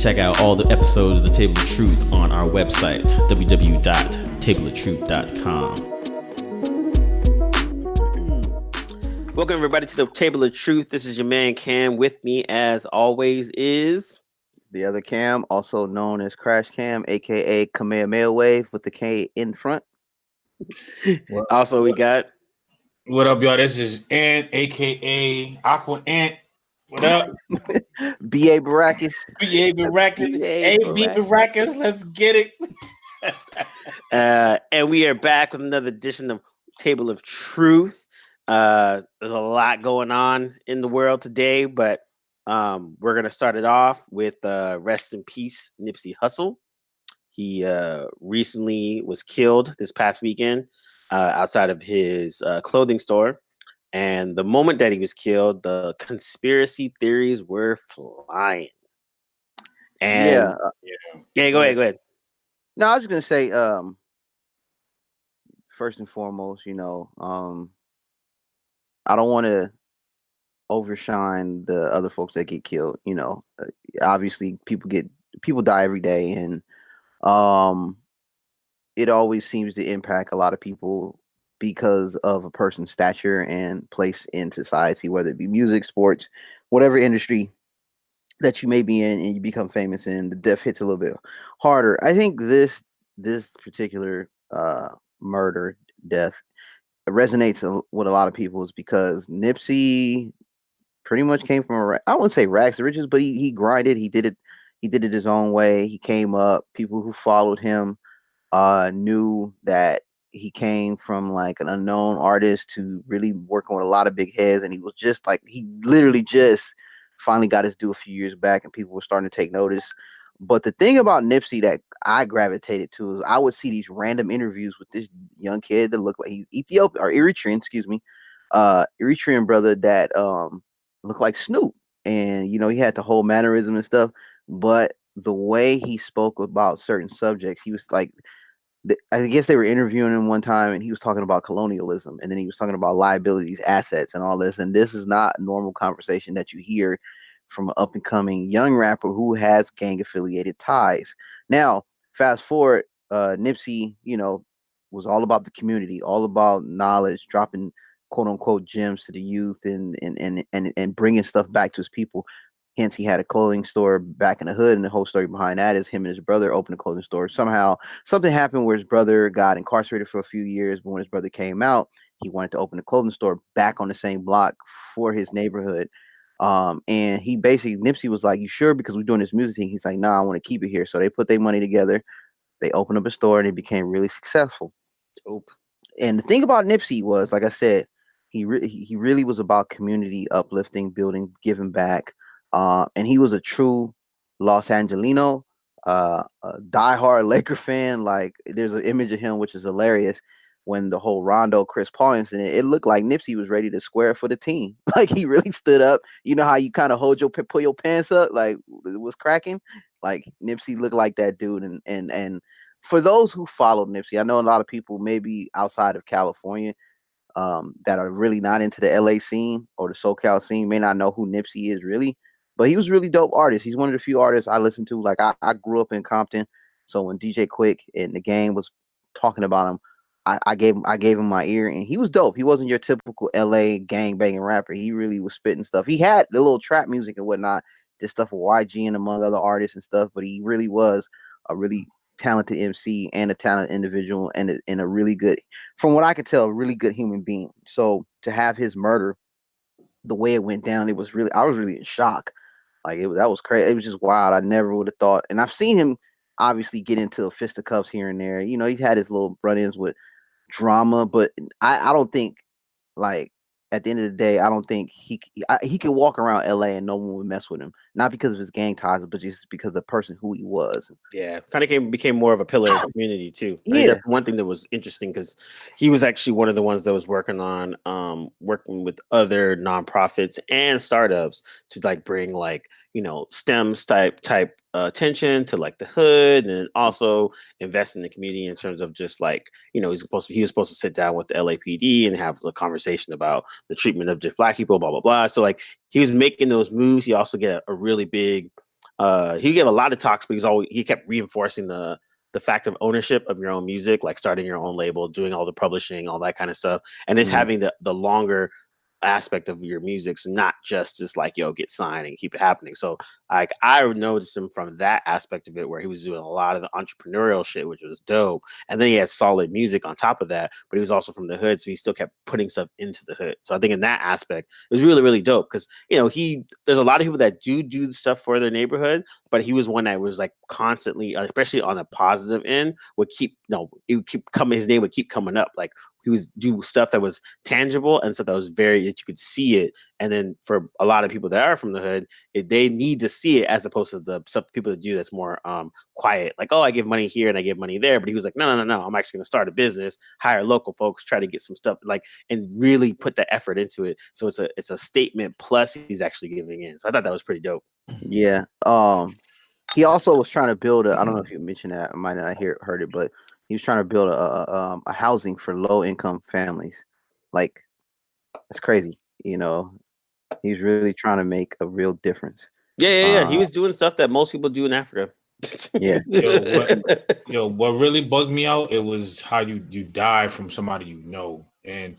check out all the episodes of The Table of Truth on our website, www.tableoftruth.com. Welcome, everybody, to The Table of Truth. This is your man, Cam. With me, as always, is... the other Cam, also known as Crash Cam, a.k.a. Kamehameha Wave with the K in front. Also, we got... What up, y'all? This is Ant, a.k.a. Aquaman. What up? B.A. Baracus. B.A. Baracus. A.B. Baracus. Let's get it. And we are back with another edition of Table of Truth. There's a lot going on in the world today, but we're going to start it off with rest in peace, Nipsey Hussle. He recently was killed this past weekend outside of his clothing store. And the moment that he was killed, the conspiracy theories were flying. And yeah, go ahead. No, I was just going to say, first and foremost, I don't want to overshine the other folks that get killed. Obviously people die every day, and it always seems to impact a lot of people because of a person's stature and place in society, whether it be music, sports, whatever industry that you may be in and you become famous in. The death hits a little bit harder. I think this particular murder death resonates with a lot of people is because Nipsey pretty much came from I wouldn't say rags to riches, but he grinded. He did it his own way. He came up. People who followed him knew that he came from like an unknown artist to really working with a lot of big heads, and he was just like, he literally just finally got his due a few years back, and people were starting to take notice. But the thing about Nipsey that I gravitated to is I would see these random interviews with this young kid that looked like he's Ethiopian or Eritrean, Eritrean brother that looked like Snoop, and he had the whole mannerism and stuff, but the way he spoke about certain subjects, he was like, I guess they were interviewing him one time and he was talking about colonialism, and then he was talking about liabilities, assets, and all this. And this is not a normal conversation that you hear from an up and coming young rapper who has gang affiliated ties. Now, fast forward, Nipsey, was all about the community, all about knowledge, dropping quote unquote gems to the youth and bringing stuff back to his people. Hence, he had a clothing store back in the hood, and the whole story behind that is him and his brother opened a clothing store. Somehow, something happened where his brother got incarcerated for a few years, but when his brother came out, he wanted to open a clothing store back on the same block for his neighborhood. And he basically, Nipsey was like, "You sure? Because we're doing this music thing." He's like, "Nah, I want to keep it here." So they put their money together. They opened up a store, and it became really successful. Dope. And the thing about Nipsey was, like I said, he really was about community uplifting, building, giving back. And he was a true Los Angelino, a diehard Laker fan. Like, there's an image of him which is hilarious when the whole Rondo Chris Paul incident. It looked like Nipsey was ready to square for the team. Like, he really stood up. You know how you kind of pull your pants up, like it was cracking. Like, Nipsey looked like that dude. And for those who followed Nipsey, I know a lot of people maybe outside of California that are really not into the LA scene or the SoCal scene may not know who Nipsey is really. But he was a really dope artist. He's one of the few artists I listened to. Like, I grew up in Compton, so when DJ Quick and the gang was talking about him, I gave him my ear, and he was dope. He wasn't your typical LA gang banging rapper. He really was spitting stuff. He had the little trap music and whatnot, this stuff with YG and among other artists and stuff. But he really was a really talented MC and a talented individual, and a really good, from what I could tell, a really good human being. So to have his murder, the way it went down, I was really in shock. Like, that was crazy. It was just wild. I never would have thought. And I've seen him obviously get into a fisticuffs here and there. He's had his little run-ins with drama, but I don't think, like, at the end of the day, I don't think he can walk around LA and no one would mess with him. Not because of his gang ties, but just because of the person who he was. Yeah, kind of became more of a pillar of the community too. I think that's one thing that was interesting, because he was actually one of the ones that was working with other nonprofits and startups to like bring like STEM type attention to like the hood, and also invest in the community in terms of just like he was supposed to sit down with the LAPD and have a conversation about the treatment of just Black people, blah blah blah. So like he was making those moves. He also get a really big he gave a lot of talks, but he kept reinforcing the fact of ownership of your own music, like starting your own label, doing all the publishing, all that kind of stuff, and it's having the longer aspect of your music, so not just like, yo, get signed and keep it happening. So like I noticed him from that aspect of it, where he was doing a lot of the entrepreneurial shit, which was dope, and then he had solid music on top of that, but he was also from the hood, so he still kept putting stuff into the hood. So I think in that aspect it was really, really dope, because there's a lot of people that do stuff for their neighborhood, but he was one that was like constantly, especially on a positive end, would keep it would keep coming, his name would keep coming up. Like he was do stuff that was tangible and stuff that was very, that you could see it. And then for a lot of people that are from the hood, they need to see it, as opposed to the stuff people that do that's more quiet, like, oh, I give money here and I give money there. But he was like, no, I'm actually going to start a business, hire local folks, try to get some stuff, like, and really put the effort into it. So it's a statement, plus he's actually giving in. So I thought that was pretty dope. Yeah. He also was trying to build I don't know if you mentioned that, I might not heard it, but he was trying to build a housing for low income families. Like, it's crazy. He's really trying to make a real difference. Yeah. He was doing stuff that most people do in Africa. Yeah. What really bugged me out, it was how you die from somebody you know. And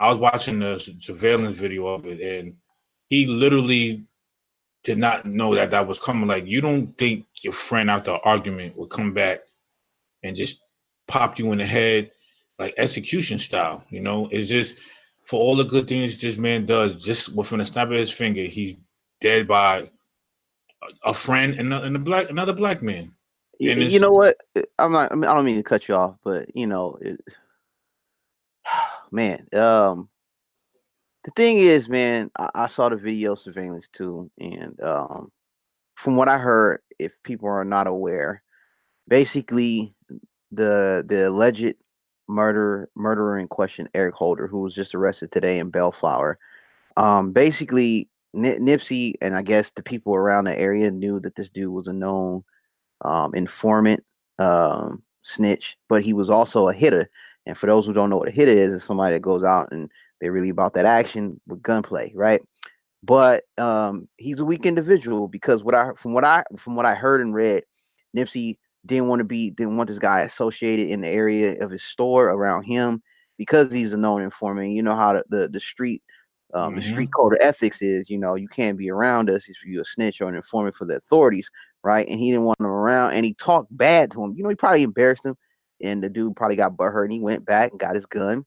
I was watching the surveillance video of it, and he literally did not know that was coming. Like, you don't think your friend after an argument would come back and just pop you in the head, like execution style. It's just, for all the good things this man does, just within a snap of his finger, he's dead by a friend and another black man. And You know what? I don't mean to cut you off, but man, the thing is, man, I saw the video surveillance too, and from what I heard, if people are not aware, basically the alleged murderer in question, Eric Holder, who was just arrested today in Bellflower, basically Nipsey and I guess the people around the area knew that this dude was a known informant, snitch, but he was also a hitter. And for those who don't know what a hitter is, it's somebody that goes out and they're really about that action with gunplay, right? But he's a weak individual, because from what I heard and read, Nipsey didn't want this guy associated in the area of his store around him, because he's a known informant. You know how the street the street code of ethics is, you can't be around us if you're a snitch or an informant for the authorities, right? And he didn't want him around, and he talked bad to him. He probably embarrassed him, and the dude probably got butthurt, and he went back and got his gun,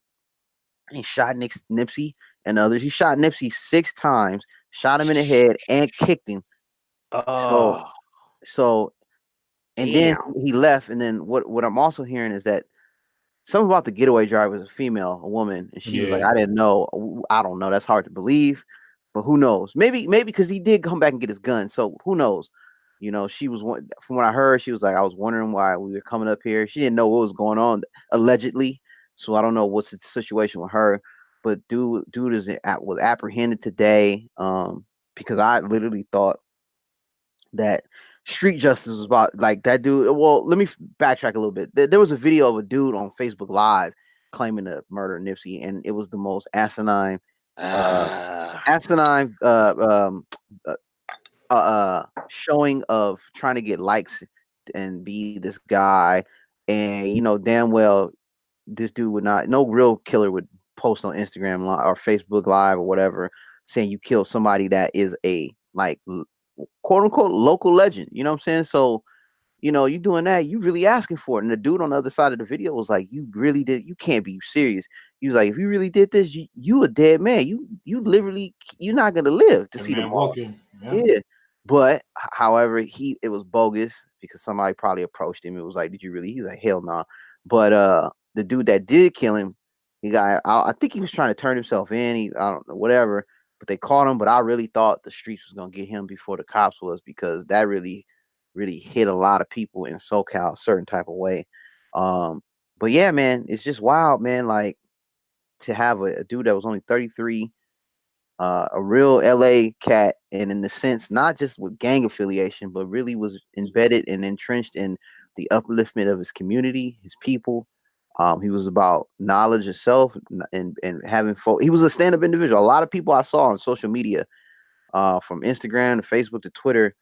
and he shot Nipsey and others. He shot Nipsey 6 times, shot him in the head, and kicked him. So and then he left. And then what I'm also hearing is that something about the getaway driver was a woman, and she was like, I didn't know. I don't know. That's hard to believe, but who knows? Maybe because he did come back and get his gun. So who knows? She was from what I heard, she was like, I was wondering why we were coming up here. She didn't know what was going on, allegedly. So I don't know what's the situation with her. But dude was apprehended today, because I literally thought that street justice was about, like, that dude. Well, let me backtrack a little bit. There was a video of a dude on Facebook Live claiming to murder Nipsey, and it was the most asinine showing of trying to get likes and be this guy. And damn well this dude would not, no real killer would post on Instagram or Facebook Live or whatever saying you killed somebody that is a, like, quote unquote local legend. You know what I'm saying? So you doing that, you really asking for it. And the dude on the other side of the video was like, you really did, you can't be serious. He was like, if you really did this, you a dead man. You literally, you're not gonna live to see tomorrow. Yeah. But however, it was bogus, because somebody probably approached him. It was like, did you really? He was like, hell no. Nah. But the dude that did kill him, I think he was trying to turn himself in. I don't know, whatever. But they caught him. But I really thought the streets was gonna get him before the cops was, because that really hit a lot of people in SoCal a certain type of way. But yeah, man, it's just wild, man. Like, to have a dude that was only 33, a real LA cat, and in the sense, not just with gang affiliation, but really was embedded and entrenched in the upliftment of his community, his people. He was about knowledge itself, and having folk. He was a stand-up individual. A lot of people I saw on social media, from Instagram to Facebook to Twitter,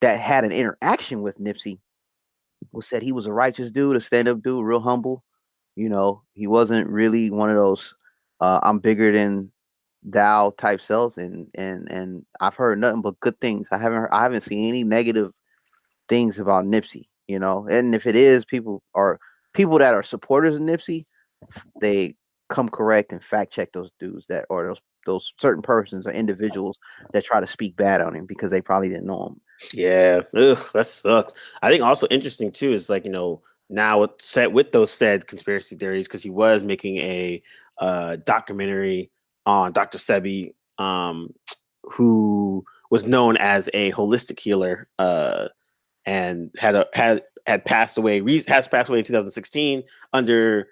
that had an interaction with Nipsey said he was a righteous dude, a stand-up dude, real humble. He wasn't really one of those I'm bigger than thou type selves, and I've heard nothing but good things. I haven't seen any negative things about Nipsey, and if it is people that are supporters of Nipsey, they come correct and fact check those dudes or those certain persons or individuals that try to speak bad on him because they probably didn't know him. Yeah, ugh, that sucks. I think also interesting too is like now with those said conspiracy theories, because he was making a documentary on Dr. Sebi, who was known as a holistic healer, and had passed away has passed away in 2016 under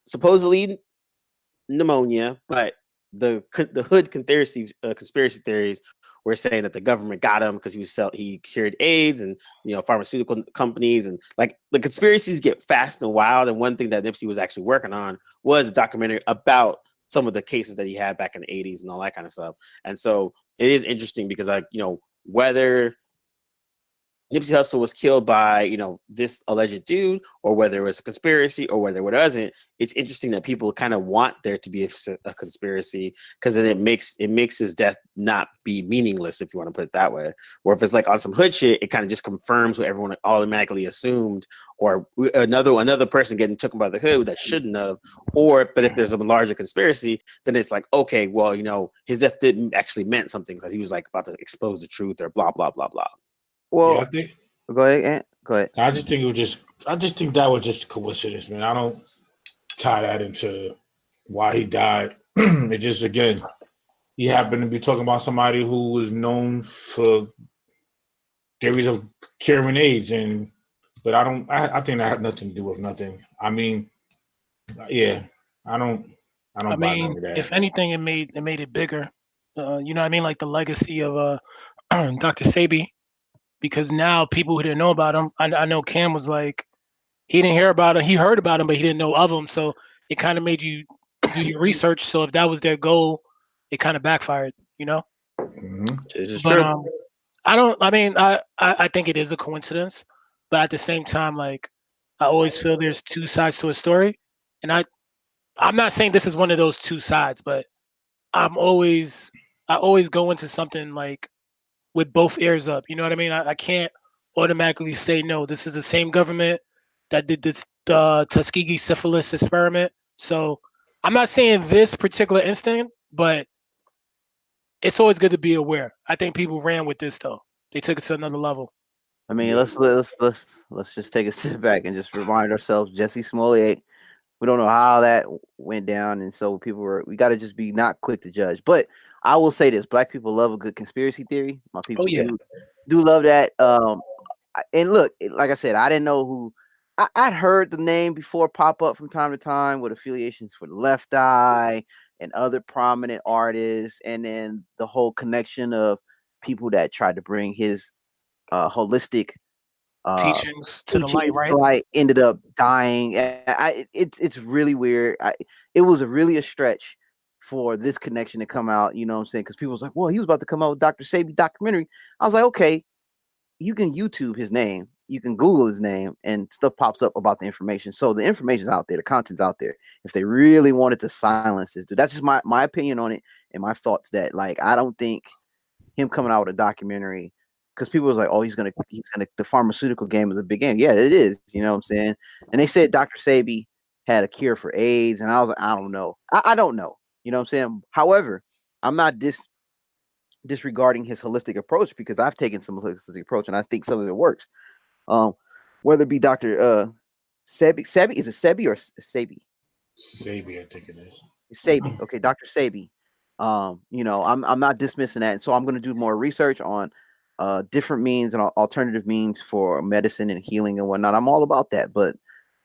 supposedly pneumonia, but the hood conspiracy theories were saying that the government got him because he cured AIDS, and pharmaceutical companies, and like the conspiracies get fast and wild. And one thing that Nipsey was actually working on was a documentary about some of the cases that he had back in the 80s and all that kind of stuff. And so it is interesting because whether Nipsey Hussle was killed by, this alleged dude, or whether it was a conspiracy or whether it wasn't, it's interesting that people kind of want there to be a conspiracy, because then it makes his death not be meaningless, if you want to put it that way. Or if it's like on some hood shit, it kind of just confirms what everyone automatically assumed, or another person getting taken by the hood that shouldn't have. But if there's a larger conspiracy, then it's like, okay, well, his death didn't actually meant something because he was like about to expose the truth or blah, blah, blah, blah. Well, yeah, go ahead, Ant. Go ahead. I just think that was just a coincidence, man. I don't tie that into why he died. It just, again, he happened to be talking about somebody who was known for theories of curing AIDS, but I think that had nothing to do with nothing. I mean, yeah, I don't buy none of that. If anything, it made it bigger. You know what I mean? Like the legacy of Dr. Sebi. Because now people who didn't know about him, I know Cam was like, he didn't hear about him. He heard about him, but he didn't know of him. So it kind of made you do your research. So if that was their goal, it kind of backfired, Mm-hmm. This is but, true. I think it is a coincidence, but at the same time, like, I always feel there's two sides to a story. And I'm not saying this is one of those two sides, but I always go into something like with both ears up. You know what I mean? I can't automatically say, no, this is the same government that did this Tuskegee syphilis experiment. So I'm not saying this particular instant, but it's always good to be aware. I think people ran with this though. They took it to another level. I mean, let's just take a step back and just remind ourselves, Jesse Smollett. We don't know how that went down, and so we got to just be not quick to judge. But I will say this: Black people love a good conspiracy theory. My people do love that. And look, like I said, I didn't know who. I'd heard the name before pop up from time to time with affiliations for the Left Eye and other prominent artists, and then the whole connection of people that tried to bring his holistic teachings to the light, right? Light ended up dying. It's really weird. It was really a stretch for this connection to come out. You know what I'm saying? Because people was like, "Well, he was about to come out with Dr. Sebi documentary." I was like, "Okay, you can YouTube his name, you can Google his name, and stuff pops up about the information. So the information's out there, the content's out there. If they really wanted to silence this dude, that's just my opinion on it and my thoughts. That like I don't think him coming out with a documentary." Because people was like, "Oh, he's gonna." The pharmaceutical game is a big game. Yeah, it is. You know what I'm saying? And they said Dr. Sebi had a cure for AIDS, and I was like, I don't know. I don't know. You know what I'm saying? However, I'm not disregarding his holistic approach, because I've taken some holistic approach, and I think some of it works. Whether it be Dr. Sebi, is it Sebi or Sebi? Sebi, I think it is. Sebi. Okay, Dr. Sebi. I'm not dismissing that, so I'm going to do more research on different means and alternative means for medicine and healing and whatnot. I'm all about that, but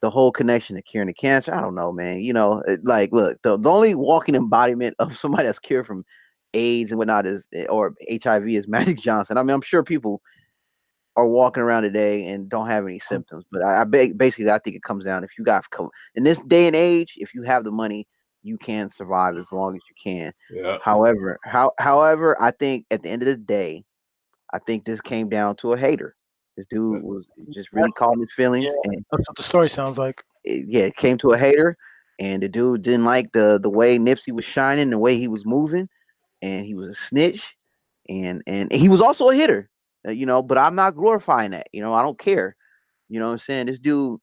the whole connection to curing the cancer, I don't know, man. Look, the only walking embodiment of somebody that's cured from AIDS and whatnot or HIV is Magic Johnson. I mean, I'm sure people are walking around today and don't have any symptoms, but basically I think it comes down, if you got in this day and age, if you have the money, you can survive as long as you can. Yeah. However, I think at the end of the day, I think this came down to a hater. This dude was just really caught in his feelings, Yeah, and that's what the story sounds like. it came to a hater, and the dude didn't like the way Nipsey was shining, the way he was moving, and he was a snitch, and he was also a hitter, But I'm not glorifying that, I don't care, you know what I'm saying. This dude,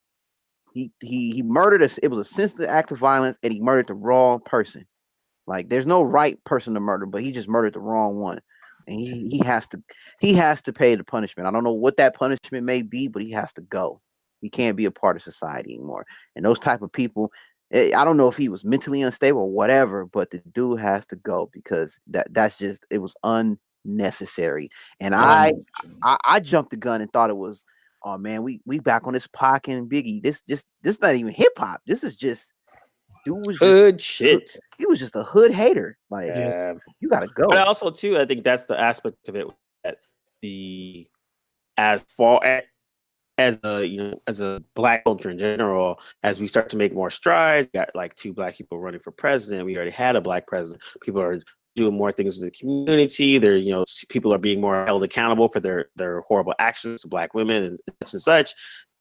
he murdered us. It was a sensitive act of violence, and he murdered the wrong person. Like, there's no right person to murder, but he just murdered the wrong one, and he has to pay the punishment. I don't know what that punishment may be, but he has to go. He can't be a part of society anymore. And those type of people, I don't know if he was mentally unstable or whatever, but the dude has to go because that's just, it was unnecessary. And I jumped the gun and thought it was, oh man, we back on this Pac and Biggie. This not even hip hop. This is just. Dude was Hood shit. He was just a hood hater. Like, you gotta go. But also too, I think that's the aspect of it that as far as a black culture in general, as we start to make more strides, we got like 2 black people running for president. We already had a black president. People are doing more things in the community. People are being more held accountable for their horrible actions to black women and such.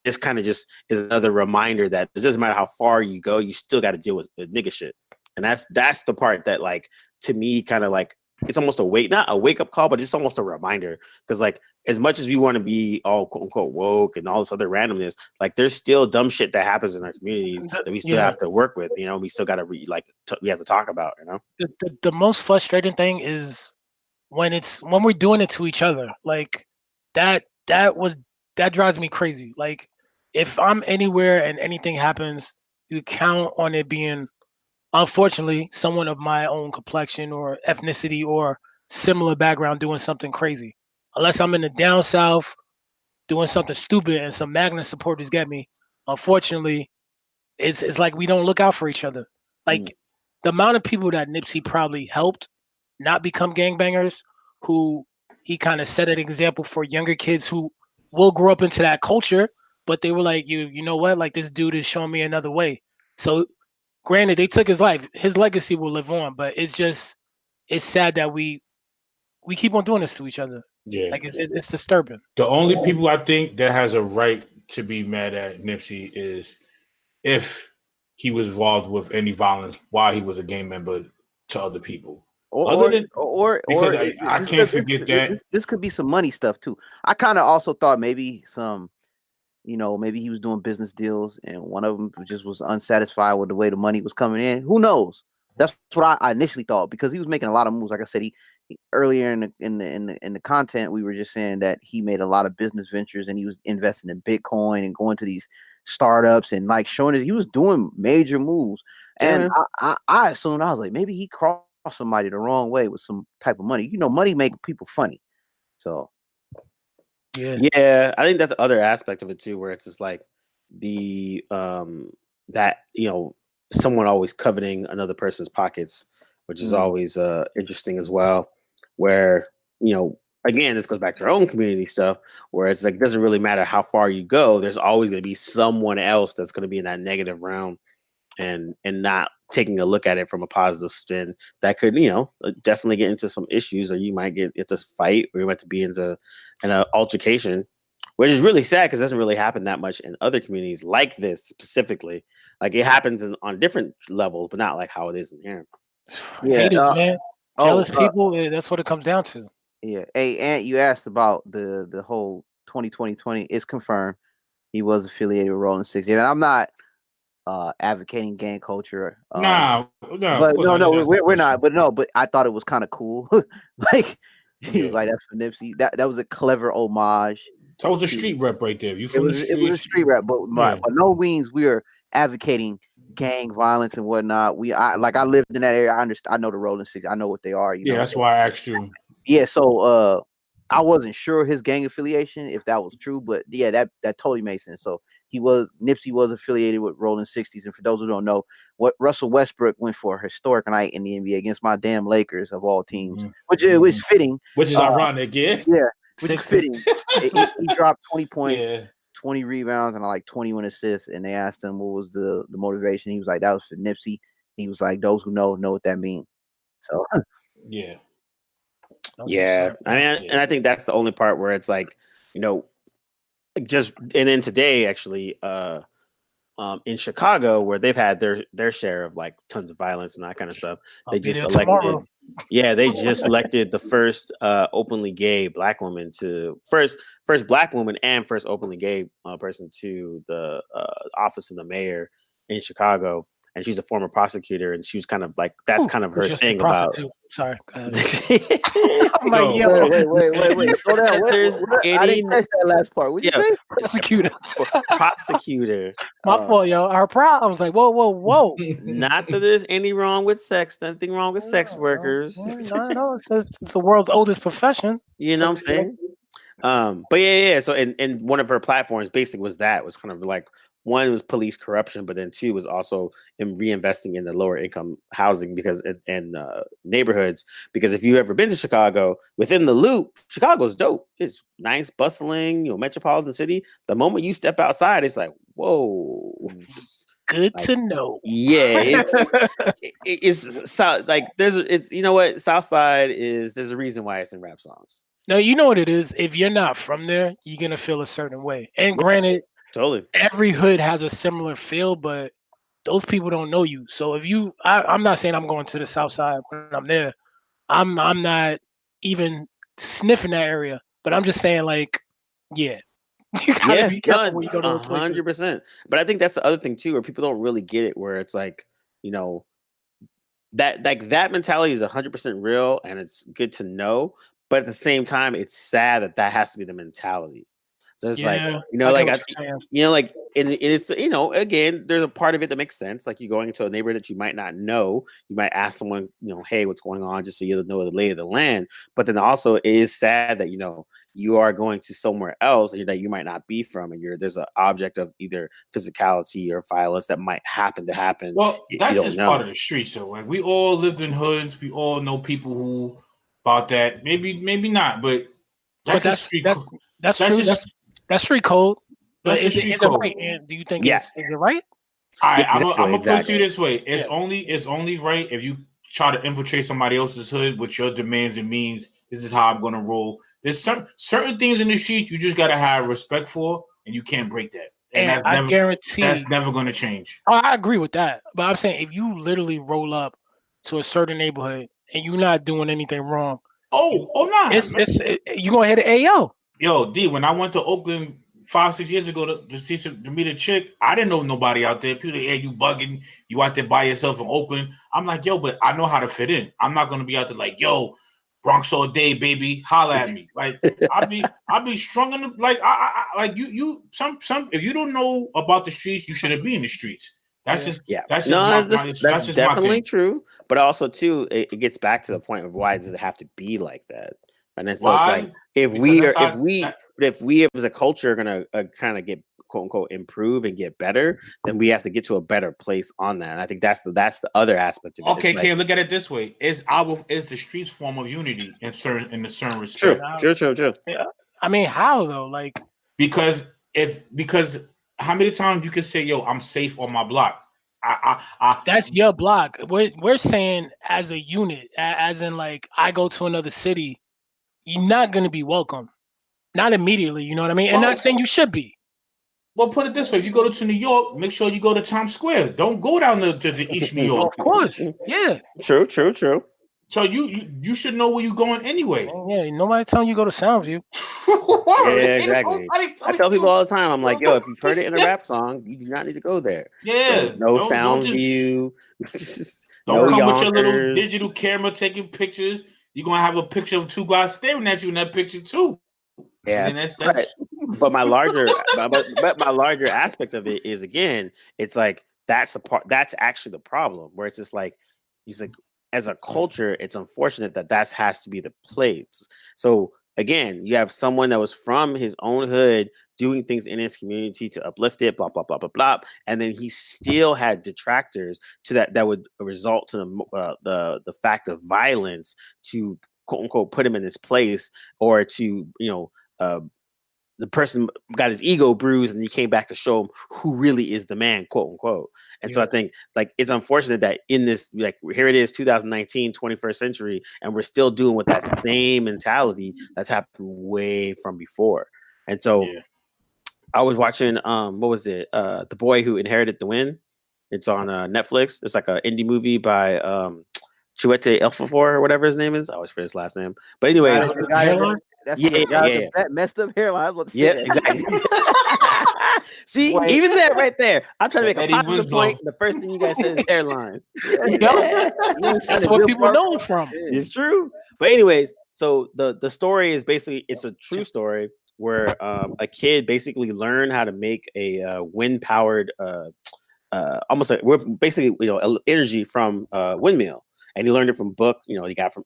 This kind of just is another reminder that it doesn't matter how far you go, you still got to deal with the nigga shit. And that's the part that, like, to me, kind of like, it's almost not a wake up call, but it's almost a reminder. Because, like, as much as we want to be all quote unquote woke and all this other randomness, like, there's still dumb shit that happens in our communities that we still have to work with. We still got to we have to talk about. The most frustrating thing is when we're doing it to each other. Like, that drives me crazy. Like, if I'm anywhere and anything happens, you count on it being, unfortunately, someone of my own complexion or ethnicity or similar background doing something crazy. Unless I'm in the down south doing something stupid and some Magna supporters get me, unfortunately, it's like we don't look out for each other. Like, the amount of people that Nipsey probably helped not become gangbangers, who he kind of set an example for younger kids who will grow up into that culture, but they were like, you know what? Like, this dude is showing me another way. So, granted, they took his life. His legacy will live on, but it's sad that we keep on doing this to each other. Yeah, Like, it's disturbing. The only people I think that has a right to be mad at Nipsey is if he was involved with any violence while he was a gang member to other people. I can't forget that. This could be some money stuff too. I kind of also thought maybe maybe he was doing business deals and one of them just was unsatisfied with the way the money was coming in. Who knows? That's what I initially thought, because he was making a lot of moves. Like I said, he earlier in the content, we were just saying that he made a lot of business ventures and he was investing in Bitcoin and going to these startups and like showing that he was doing major moves. And I assumed, I was like, maybe he crossed somebody the wrong way with some type of money. Money make people funny. So yeah, I think that's the other aspect of it too, where it's just like that someone always coveting another person's pockets, which is always interesting as well. Where again, this goes back to our own community stuff, where it's like, it doesn't really matter how far you go, there's always going to be someone else that's going to be in that negative realm and not taking a look at it from a positive spin that could definitely get into some issues, or you might get into a fight, or you might be into an altercation, which is really sad because it doesn't really happen that much in other communities like this specifically. Like, it happens on different levels, but not like how it is in here. Haters, man. Jealous people, that's what it comes down to. Yeah. Hey, Ant, you asked about the whole 2020. It's confirmed he was affiliated with Rolling 60. And I'm not advocating gang culture. But we're not. But I thought it was kind of cool. Like, he was like, that's for Nipsey. That was a clever homage. That was a street rep right there. It was a street rep, but by no means we are advocating gang violence and whatnot. I lived in that area. I know the Rolling 60. I know what they are. That's why I asked you. Yeah, so I wasn't sure his gang affiliation, if that was true, but yeah, that totally makes sense. So Nipsey was affiliated with Rolling 60s, and for those who don't know, what Russell Westbrook went for a historic night in the NBA against my damn Lakers of all teams, which is fitting. Which is ironic, yeah. Yeah, which is fitting. He dropped 20 points, 20 rebounds, and like 21 assists, and they asked him what was the motivation. He was like, that was for Nipsey. He was like, those who know what that means. So yeah. Yeah, I mean, and I think that's the only part where it's like, you know, just and then today actually, in Chicago, where they've had their share of like tons of violence and that kind of stuff, they just elected. Yeah, they just elected the first openly gay black woman to first black woman and first openly gay person to the office of the mayor in Chicago. And she's a former prosecutor, and she was kind of like that's kind of her thing about. Sorry. Wait. Slow down. I didn't catch that last part. What did you say? Prosecutor. Prosecutor. My fault, yo. I was like, whoa. Not that there's any wrong with sex. Nothing wrong with sex workers. No. It's the world's oldest profession. You know what I'm saying? But yeah. So, and one of her platforms basically was kind of like, one was police corruption, but then two was also in reinvesting in the lower income housing because and neighborhoods. Because if you've ever been to Chicago, within the loop, Chicago's dope. It's nice, bustling, metropolitan city. The moment you step outside, it's like, whoa. Good to know. Yeah, it's south. Like it's you know what, Southside is. There's a reason why it's in rap songs. No, you know what it is. If you're not from there, you're gonna feel a certain way. And granted. Totally. Every hood has a similar feel, but those people don't know you. So if I'm not saying I'm going to the South Side when I'm there. I'm not even sniffing that area. But I'm just saying, like, yeah. You gotta be careful when you go to those places. 100%. But I think that's the other thing too, where people don't really get it, where it's like, that mentality is 100% real and it's good to know. But at the same time, it's sad that has to be the mentality. So it's like, and it's, again, there's a part of it that makes sense. Like, you're going into a neighborhood that you might not know. You might ask someone, hey, what's going on? Just so you know the lay of the land. But then also it is sad that, you are going to somewhere else that you might not be from. And there's an object of either physicality or violence that might happen. Well, that's just part of the street. So like, we all lived in hoods. We all know people who about that. Maybe not, but that's street. That's true. That's street code. That's is street code. Right? And do you think is it right? I'm gonna put it to you this way: it's only right if you try to infiltrate somebody else's hood with your demands and means. This is how I'm gonna roll. There's certain things in the streets you just gotta have respect for, and you can't break that. And I guarantee that's never gonna change. Oh, I agree with that. But I'm saying if you literally roll up to a certain neighborhood and you're not doing anything wrong. You gonna hit an AO. Yo, D, when I went to Oakland 5-6 years ago to meet a chick, I didn't know nobody out there. People, hey, you bugging? You out there by yourself in Oakland? I'm like, yo, but I know how to fit in. I'm not gonna be out there like, yo, Bronx all day, baby. Holla at me. Like, I'll be strung in the, like, I like you. Some if you don't know about the streets, you shouldn't be in the streets. That's definitely true. But also too, it gets back to the point of why does it have to be like that? And then so it's like if we as a culture are gonna kind of get quote unquote improve and get better, then we have to get to a better place on that. And I think that's the other aspect of it. Okay, Cam, look at it this way: is the streets form of unity in a certain respect? True. Yeah. I mean, how though? Like, because how many times you can say, yo, I'm safe on my block? That's your block. We're saying as a unit, as in like I go to another city. You're not going to be welcome. Not immediately, you know what I mean? And not saying you should be. Well, put it this way. If you go to New York, make sure you go to Times Square. Don't go down to East New York. Of course. Yeah. True. So you should know where you're going anyway. Yeah, nobody telling you go to Soundview. Yeah, exactly. I tell people all the time, I'm like, yo, if you've heard it in a rap song, you do not need to go there. Yeah. So no Soundview. Don't come with your little digital camera taking pictures. You're gonna have a picture of two guys staring at you in that picture too. Yeah, that's but my larger, but my larger aspect of it is, again, it's like that's the part. That's actually the problem, where it's just like, he's like, as a culture, it's unfortunate that has to be the place. So again, you have someone that was from his own hood doing things in his community to uplift it, blah blah blah blah blah, and then he still had detractors to that would result to the fact of violence to quote unquote put him in his place, or to the person got his ego bruised and he came back to show him who really is the man, quote unquote. And so I think like it's unfortunate that in this, like here it is 2019, 21st century, and we're still dealing with that same mentality that's happened way from before. And so I was watching what was it? The Boy Who Inherited the Wind. It's on Netflix. It's like an indie movie by Chiwetel Ejiofor or whatever his name is. I always forget his last name. But anyways, the guy that's the guy with the messed up hairline. I was about to say that. Exactly. See, even that right there. I'm trying to make a positive point. The first thing you guys said is hairline. That's what people know him from. It's true. But anyways, so the story is basically, it's a true story where a kid basically learned how to make a wind powered almost like we're basically energy from windmill, and he learned it from book, he got from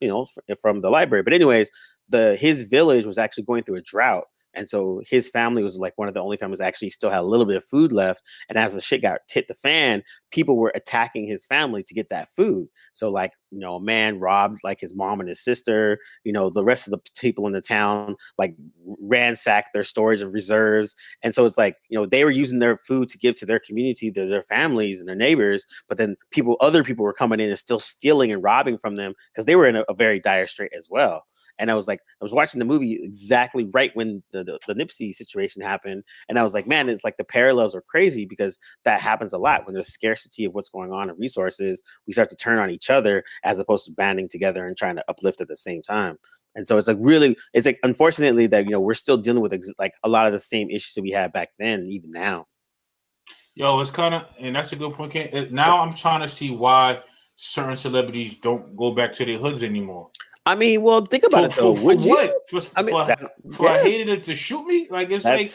from the library. But anyways, his village was actually going through a drought. And so his family was like one of the only families that actually still had a little bit of food left. And as the shit got hit the fan, people were attacking his family to get that food. So like, a man robbed like his mom and his sister, the rest of the people in the town, like ransacked their storage and reserves. And so it's like, they were using their food to give to their community, their families and their neighbors. But then other people were coming in and still stealing and robbing from them because they were in a very dire strait as well. And I was watching the movie exactly right when the Nipsey situation happened. And I was like, man, it's like the parallels are crazy because that happens a lot when there's scarcity of what's going on in resources. We start to turn on each other as opposed to banding together and trying to uplift at the same time. And so it's like unfortunately that, we're still dealing with like a lot of the same issues that we had back then, even now. Yo, it's kind of, and that's a good point. Now I'm trying to see why certain celebrities don't go back to their hoods anymore. I mean, well, think about it though. For what? For I hated it to shoot me? Like it's like.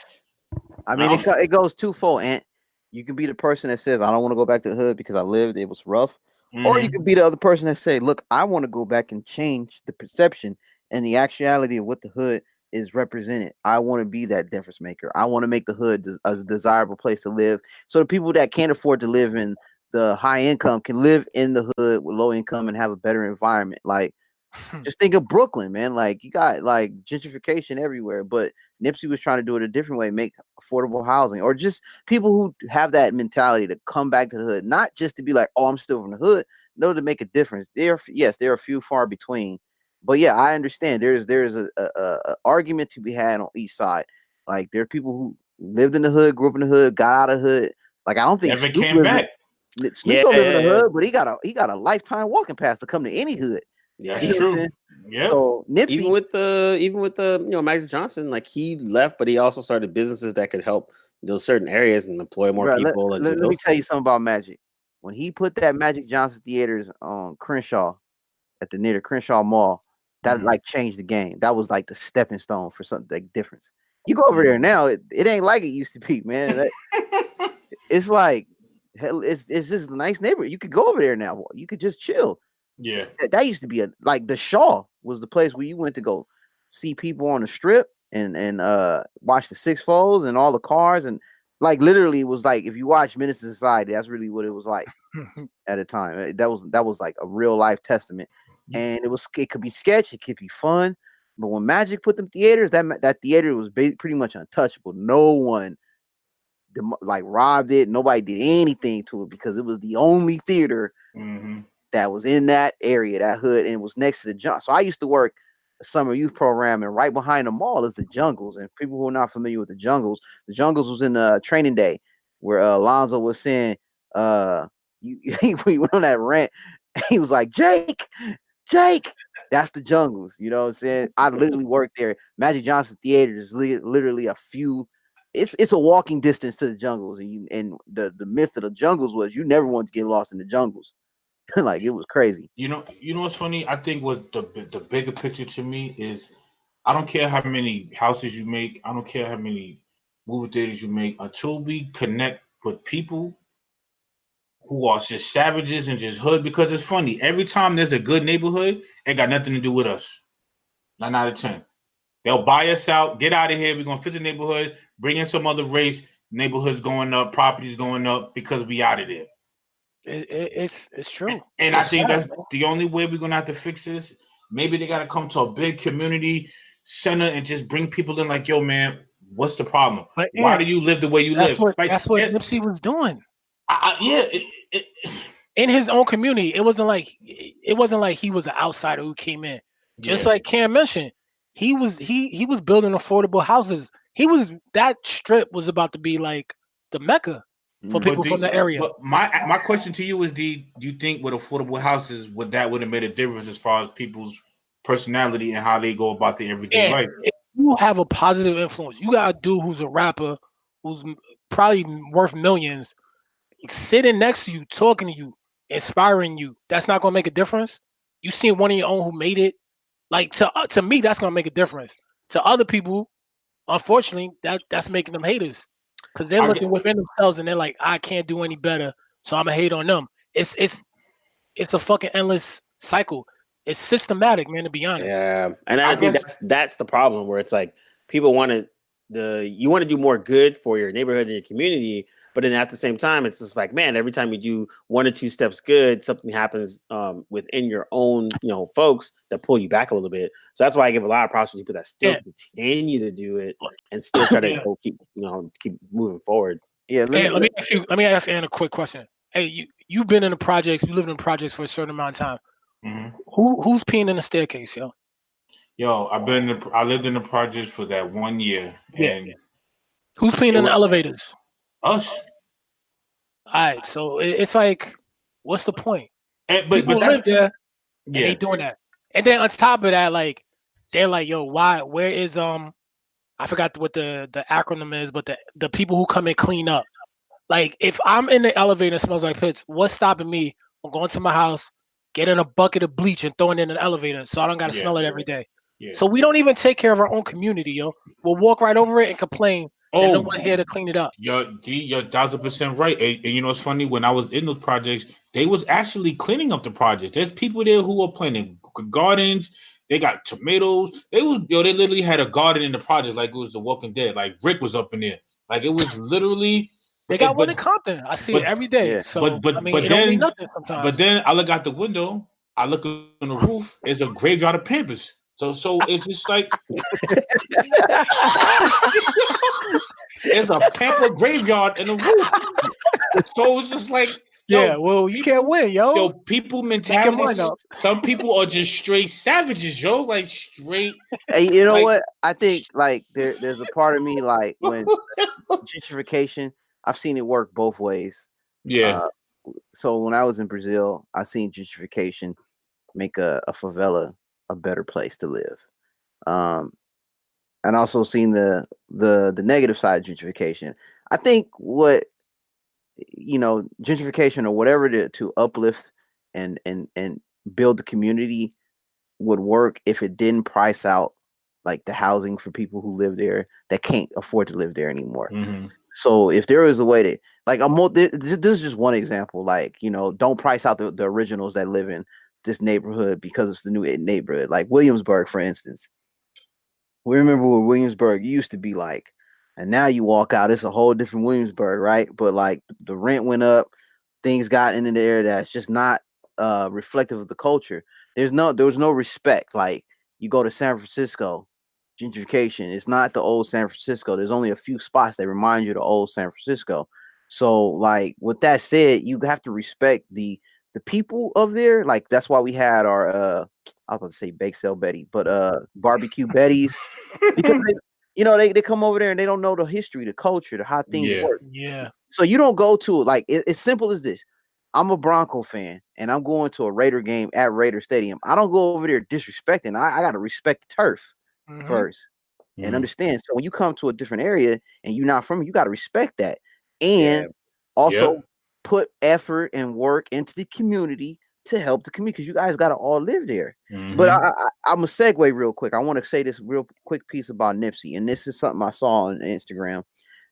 I mean, it goes twofold, Ant. You can be the person that says, "I don't want to go back to the hood because I lived; it was rough," or you can be the other person that say, "Look, I want to go back and change the perception and the actuality of what the hood is represented. I want to be that difference maker. I want to make the hood a desirable place to live, so the people that can't afford to live in the high income can live in the hood with low income and have a better environment." Like. Just think of Brooklyn, man. Like you got like gentrification everywhere, but Nipsey was trying to do it a different way, make affordable housing, or just people who have that mentality to come back to the hood, not just to be like, "Oh, I'm still from the hood." No, to make a difference. There are a few far between, but yeah, I understand. There's a argument to be had on each side. Like there are people who lived in the hood, grew up in the hood, got out of the hood. Like I don't think never came back. Snoop don't live in the hood, but he got a lifetime walking pass to come to any hood. Yeah, that's true. Yeah. So Nipsey, even with the Magic Johnson, like he left, but he also started businesses that could help those certain areas and employ more people. Let me tell you something about Magic. When he put that Magic Johnson theaters on Crenshaw near the Crenshaw Mall, that like changed the game. That was like the stepping stone for something like difference. You go over there now, it ain't like it used to be, man. It's like it's just a nice neighborhood. You could go over there now. You could just chill. Yeah, that used to be like the Shaw was the place where you went to go see people on the strip and watch the Six Folds and all the cars, and like literally it was like if you watch Menace to Society, that's really what it was like at a time. That was like a real life testament, and it could be sketch, it could be fun, but when Magic put them theaters, that theater was pretty much untouchable. No one like robbed it. Nobody did anything to it because it was the only theater. That was in that area, that hood, and it was next to the junk. So I used to work a summer youth program, and right behind the mall is the Jungles. And people who are not familiar with the Jungles was in Training Day, where Alonzo was saying, we went on that rant. He was like, Jake, that's the Jungles. You know what I'm saying? I literally worked there. Magic Johnson Theater is literally a few. It's a walking distance to the Jungles, and the myth of the Jungles was you never want to get lost in the Jungles. Like it was crazy. You know what's funny? I think what the bigger picture to me is I don't care how many houses you make, I don't care how many movie theaters you make, until we connect with people who are just savages and just hood. Because it's funny, every time there's a good neighborhood, it got nothing to do with us. 9 out of 10. They'll buy us out, get out of here. We're gonna fit the neighborhood, bring in some other race. Neighborhoods going up, properties going up because we out of there. It's true. And I think that's the only way we're gonna have to fix this. Maybe they gotta come to a big community center and just bring people in like, yo, man, What's the problem? But Why do you live the way you live? That's what Nipsey was doing. Yeah. In his own community. It wasn't like he was an outsider who came in. Just like Cam mentioned, he was building affordable houses. That strip was about to be like the Mecca for people from the area. But my question to you is, do you think with affordable houses would have made a difference as far as people's personality and how they go about their everyday life? If you have a positive influence, you got a dude who's a rapper who's probably worth millions sitting next to you, talking to you, inspiring you. That's not gonna make a difference. You seen one of your own who made it. Like to me, that's gonna make a difference. To other people, unfortunately, that's making them haters because they're looking within themselves and they're like, I can't do any better, so I'm gonna hate on them. It's a fucking endless cycle. It's systematic, man. To be honest. Yeah, and I think that's the problem where it's like people want you want to do more good for your neighborhood and your community, but then at the same time, it's just like, man, every time you do 1 or 2 steps good, something happens within your own, folks that pull you back a little bit. So that's why I give a lot of props to people that still continue to do it and still try to keep moving forward. Yeah. Let me ask Ann a quick question. Hey, you've been in the projects, you lived in the projects for a certain amount of time. Mm-hmm. Who's peeing in the staircase, yo? Yo, I lived in the projects for that 1 year. And who's peeing in the elevators? Us. All right, so it's like, what's the point? But people live there, and they doing that. And then on top of that, like they're like, yo, where is I forgot what the acronym is, but the people who come and clean up. Like if I'm in the elevator and it smells like pits, what's stopping me from going to my house, getting a bucket of bleach and throwing it in an elevator so I don't gotta smell it every day? Yeah. So we don't even take care of our own community, yo. We'll walk right over it and complain. There's no one here to clean it up. You're 1,000% right. And you know what's funny? When I was in those projects, they was actually cleaning up the projects. There's people there who are planting gardens. They got tomatoes. They literally had a garden in the project like it was The Walking Dead. Like Rick was up in there. Like it was literally. They got one in Compton. I see it every day. Yeah. So it don't mean nothing sometimes. But then I look out the window. I look on the roof. It's a graveyard of Pampers. So it's just like it's a pamper graveyard in the roof. So it's just like, well, you can't win, yo. Yo, people mentality. Some people are just straight savages, yo. Like straight. Hey, you know what? I think like there's a part of me like when gentrification. I've seen it work both ways. Yeah. So when I was in Brazil, I seen gentrification make a favela a better place to live. And also seen the negative side of gentrification. I think what gentrification or whatever to uplift and build the community would work if it didn't price out like the housing for people who live there that can't afford to live there anymore. Mm-hmm. So if there is a way to like this is just one example, like don't price out the originals that live in this neighborhood because it's the new neighborhood, like Williamsburg, for instance. We remember what Williamsburg used to be like, and now you walk out, it's a whole different Williamsburg, right? But like the rent went up, things got into there that's just not reflective of the culture. There was no respect. Like you go to San Francisco, gentrification, it's not the old San Francisco. There's only a few spots that remind you of the old San Francisco. So like with that said, you have to respect the people of there. Like that's why we had our I was about to say bake sale Betty, but barbecue Betty's, because they come over there and they don't know the history, the culture, how things work. Yeah. So you don't go to like it's simple as this. I'm a Bronco fan and I'm going to a Raider game at Raider Stadium. I don't go over there disrespecting. I got to respect the turf first and understand. So when you come to a different area and you're not from it, you got to respect that. And also put effort and work into the community to help the community, because you guys got to all live there. Mm-hmm. But I'm a segue real quick. I want to say this real quick piece about Nipsey, and this is something I saw on Instagram,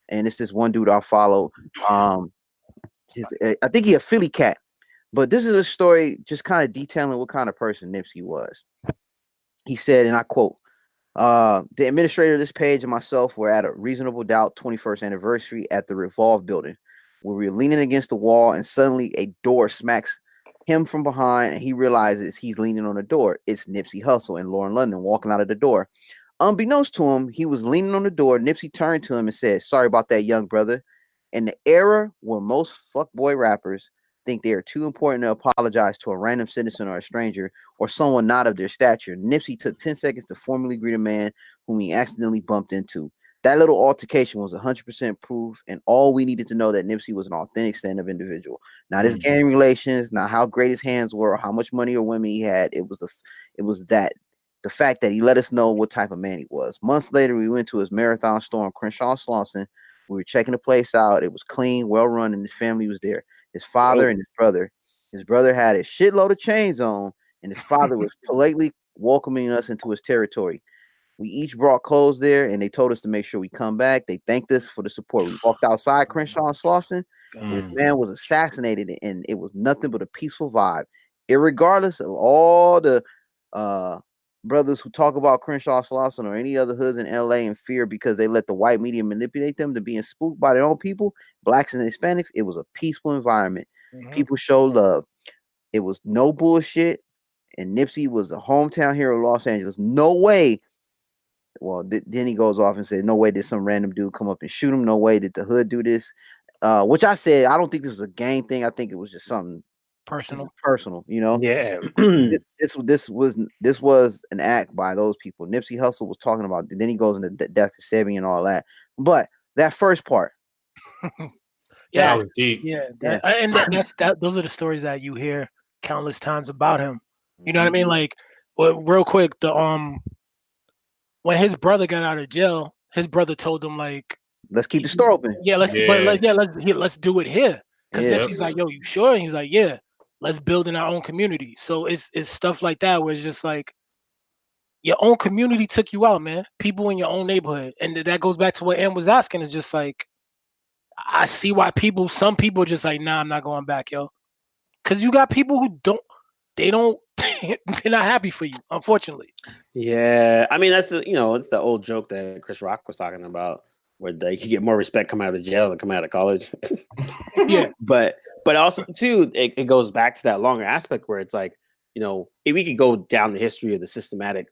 and it's this one dude I follow. I think he a Philly cat, but this is a story just kind of detailing what kind of person Nipsey was. He said, and I quote, the administrator of this page and myself were at a Reasonable Doubt 21st anniversary at the Revolve building, where we were leaning against the wall, and suddenly a door smacks him from behind, and he realizes he's leaning on the door. It's Nipsey Hussle and Lauren London walking out of the door. Unbeknownst to him, he was leaning on the door. Nipsey turned to him and said, "Sorry about that, young brother." In the era where most fuckboy rappers think they are too important to apologize to a random citizen or a stranger or someone not of their stature, Nipsey took 10 seconds to formally greet a man whom he accidentally bumped into. That little altercation was 100% proof, and all we needed to know that Nipsey was an authentic stand-up individual. Not his gang relations, not how great his hands were, or how much money or women he had. It was the fact that he let us know what type of man he was. Months later, we went to his marathon store in Crenshaw, Slauson. We were checking the place out. It was clean, well run, and his family was there. His father and his brother. His brother had a shitload of chains on, and his father was politely welcoming us into his territory. We each brought clothes there, and they told us to make sure we come back. They thanked us for the support. We walked outside Crenshaw and Slauson. This man was assassinated, and it was nothing but a peaceful vibe. Irregardless of all the brothers who talk about Crenshaw, Slauson, or any other hoods in LA in fear because they let the white media manipulate them to being spooked by their own people, blacks and Hispanics, it was a peaceful environment. People showed love. It was no bullshit, and Nipsey was a hometown hero of Los Angeles. No way. Well, then he goes off and said, "No way did some random dude come up and shoot him. No way did the hood do this." Which I said, I don't think this was a gang thing. I think it was just something personal, you know. Yeah. this was an act by those people. Nipsey Hussle was talking about. Then he goes into Death Kasabian and all that. But that first part, that was deep. And those are the stories that you hear countless times about him. You know what I mean? Like, well, real quick, when his brother got out of jail, his brother told him like, "Let's keep the store open." Yeah, let's do it here. Because he's like, "Yo, you sure?" And he's like, "Yeah, let's build in our own community." So it's stuff like that where it's just like your own community took you out, man. People in your own neighborhood, and that goes back to what Em was asking. Is just like I see why some people are just like, "Nah, I'm not going back, yo," because you got people who they're not happy for you, unfortunately. Yeah, I mean that's it's the old joke that Chris Rock was talking about, where you get more respect coming out of jail than coming out of college. Yeah, but also too, it goes back to that longer aspect where it's like, if we could go down the history of the systematic,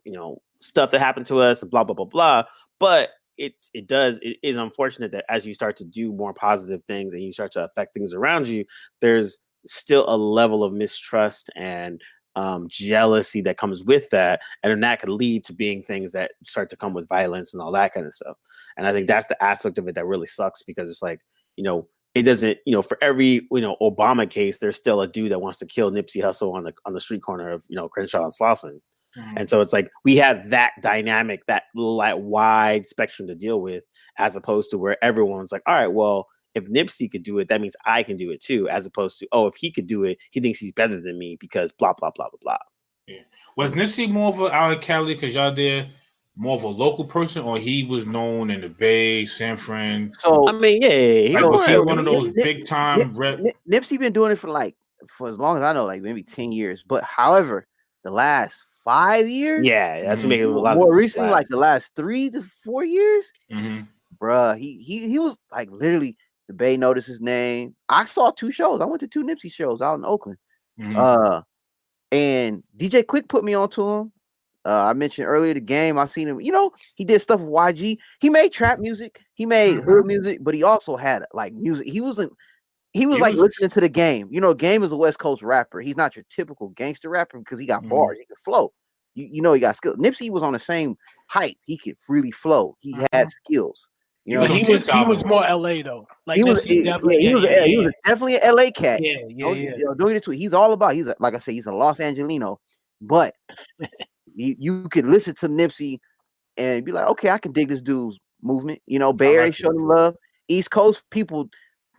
stuff that happened to us and blah blah blah blah. But it is unfortunate that as you start to do more positive things and you start to affect things around you, there's still a level of mistrust and jealousy that comes with that, and then that could lead to being things that start to come with violence and all that kind of stuff. And I think that's the aspect of it that really sucks, because it's like, it doesn't, for every Obama case, there's still a dude that wants to kill Nipsey Hussle on the street corner of Crenshaw and Slauson. And so it's like we have that dynamic, that wide spectrum to deal with, as opposed to where everyone's like, all right, well, if Nipsey could do it, that means I can do it too, as opposed to, if he could do it, he thinks he's better than me because blah, blah, blah, blah, blah. Yeah. Was Nipsey more of out of Cali because y'all there, more of a local person, or he was known in the Bay, San Fran? So I mean, yeah, was he one of those big time rep? Nipsey been doing it for as long as I know, like maybe 10 years. But however, the last 5 years, that's making a lot more recently, like the last 3 to 4 years, mm-hmm. bruh, he was like literally. The Bay noticed his name. I saw 2 shows. I went to 2 Nipsey shows out in Oakland. Mm-hmm. And DJ Quick put me onto him. I mentioned earlier the game. I seen him. He did stuff with YG. He made trap music. He made hood music, but he also had like music. He was listening to the Game. Game is a West Coast rapper. He's not your typical gangster rapper because he got bars. He can flow. He got skills. Nipsey was on the same height. He could freely flow. He had skills. He was more LA though. Like he was definitely an LA cat. Doing it too. He's all about. Like I said, he's a Los Angelino, but you could listen to Nipsey and be like, okay, I can dig this dude's movement. Bay Area showed him love. East Coast people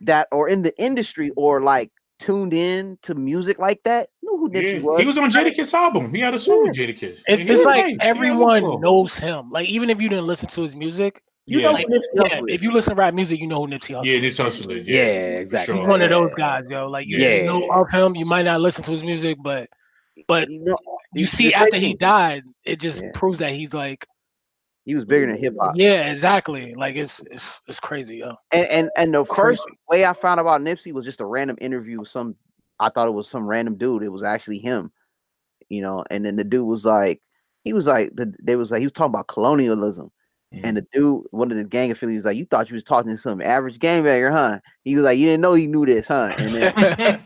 that are in the industry or like tuned in to music like that knew who Nipsey was. He was on Jadakiss album. He had a song with Jadakiss. It's like nice. Everyone knows him. Like even if you didn't listen to his music. If you listen to rap music, you know who Nipsey Hussle is. Yeah, Nipsey Hussle is. Yeah, exactly. He's one of those guys, yo. Like you know of him, you might not listen to his music, but you see after he died, it just proves that he's like he was bigger than hip hop. Yeah, exactly. Like it's crazy, yo. And the first way I found out about Nipsey was just a random interview with I thought it was some random dude. It was actually him, and then the dude was like, he was like, he was talking about colonialism. And the dude, one of the gang affiliates, was like, "You thought you was talking to some average gangbanger, huh?" He was like, "You didn't know he knew this, huh?" And then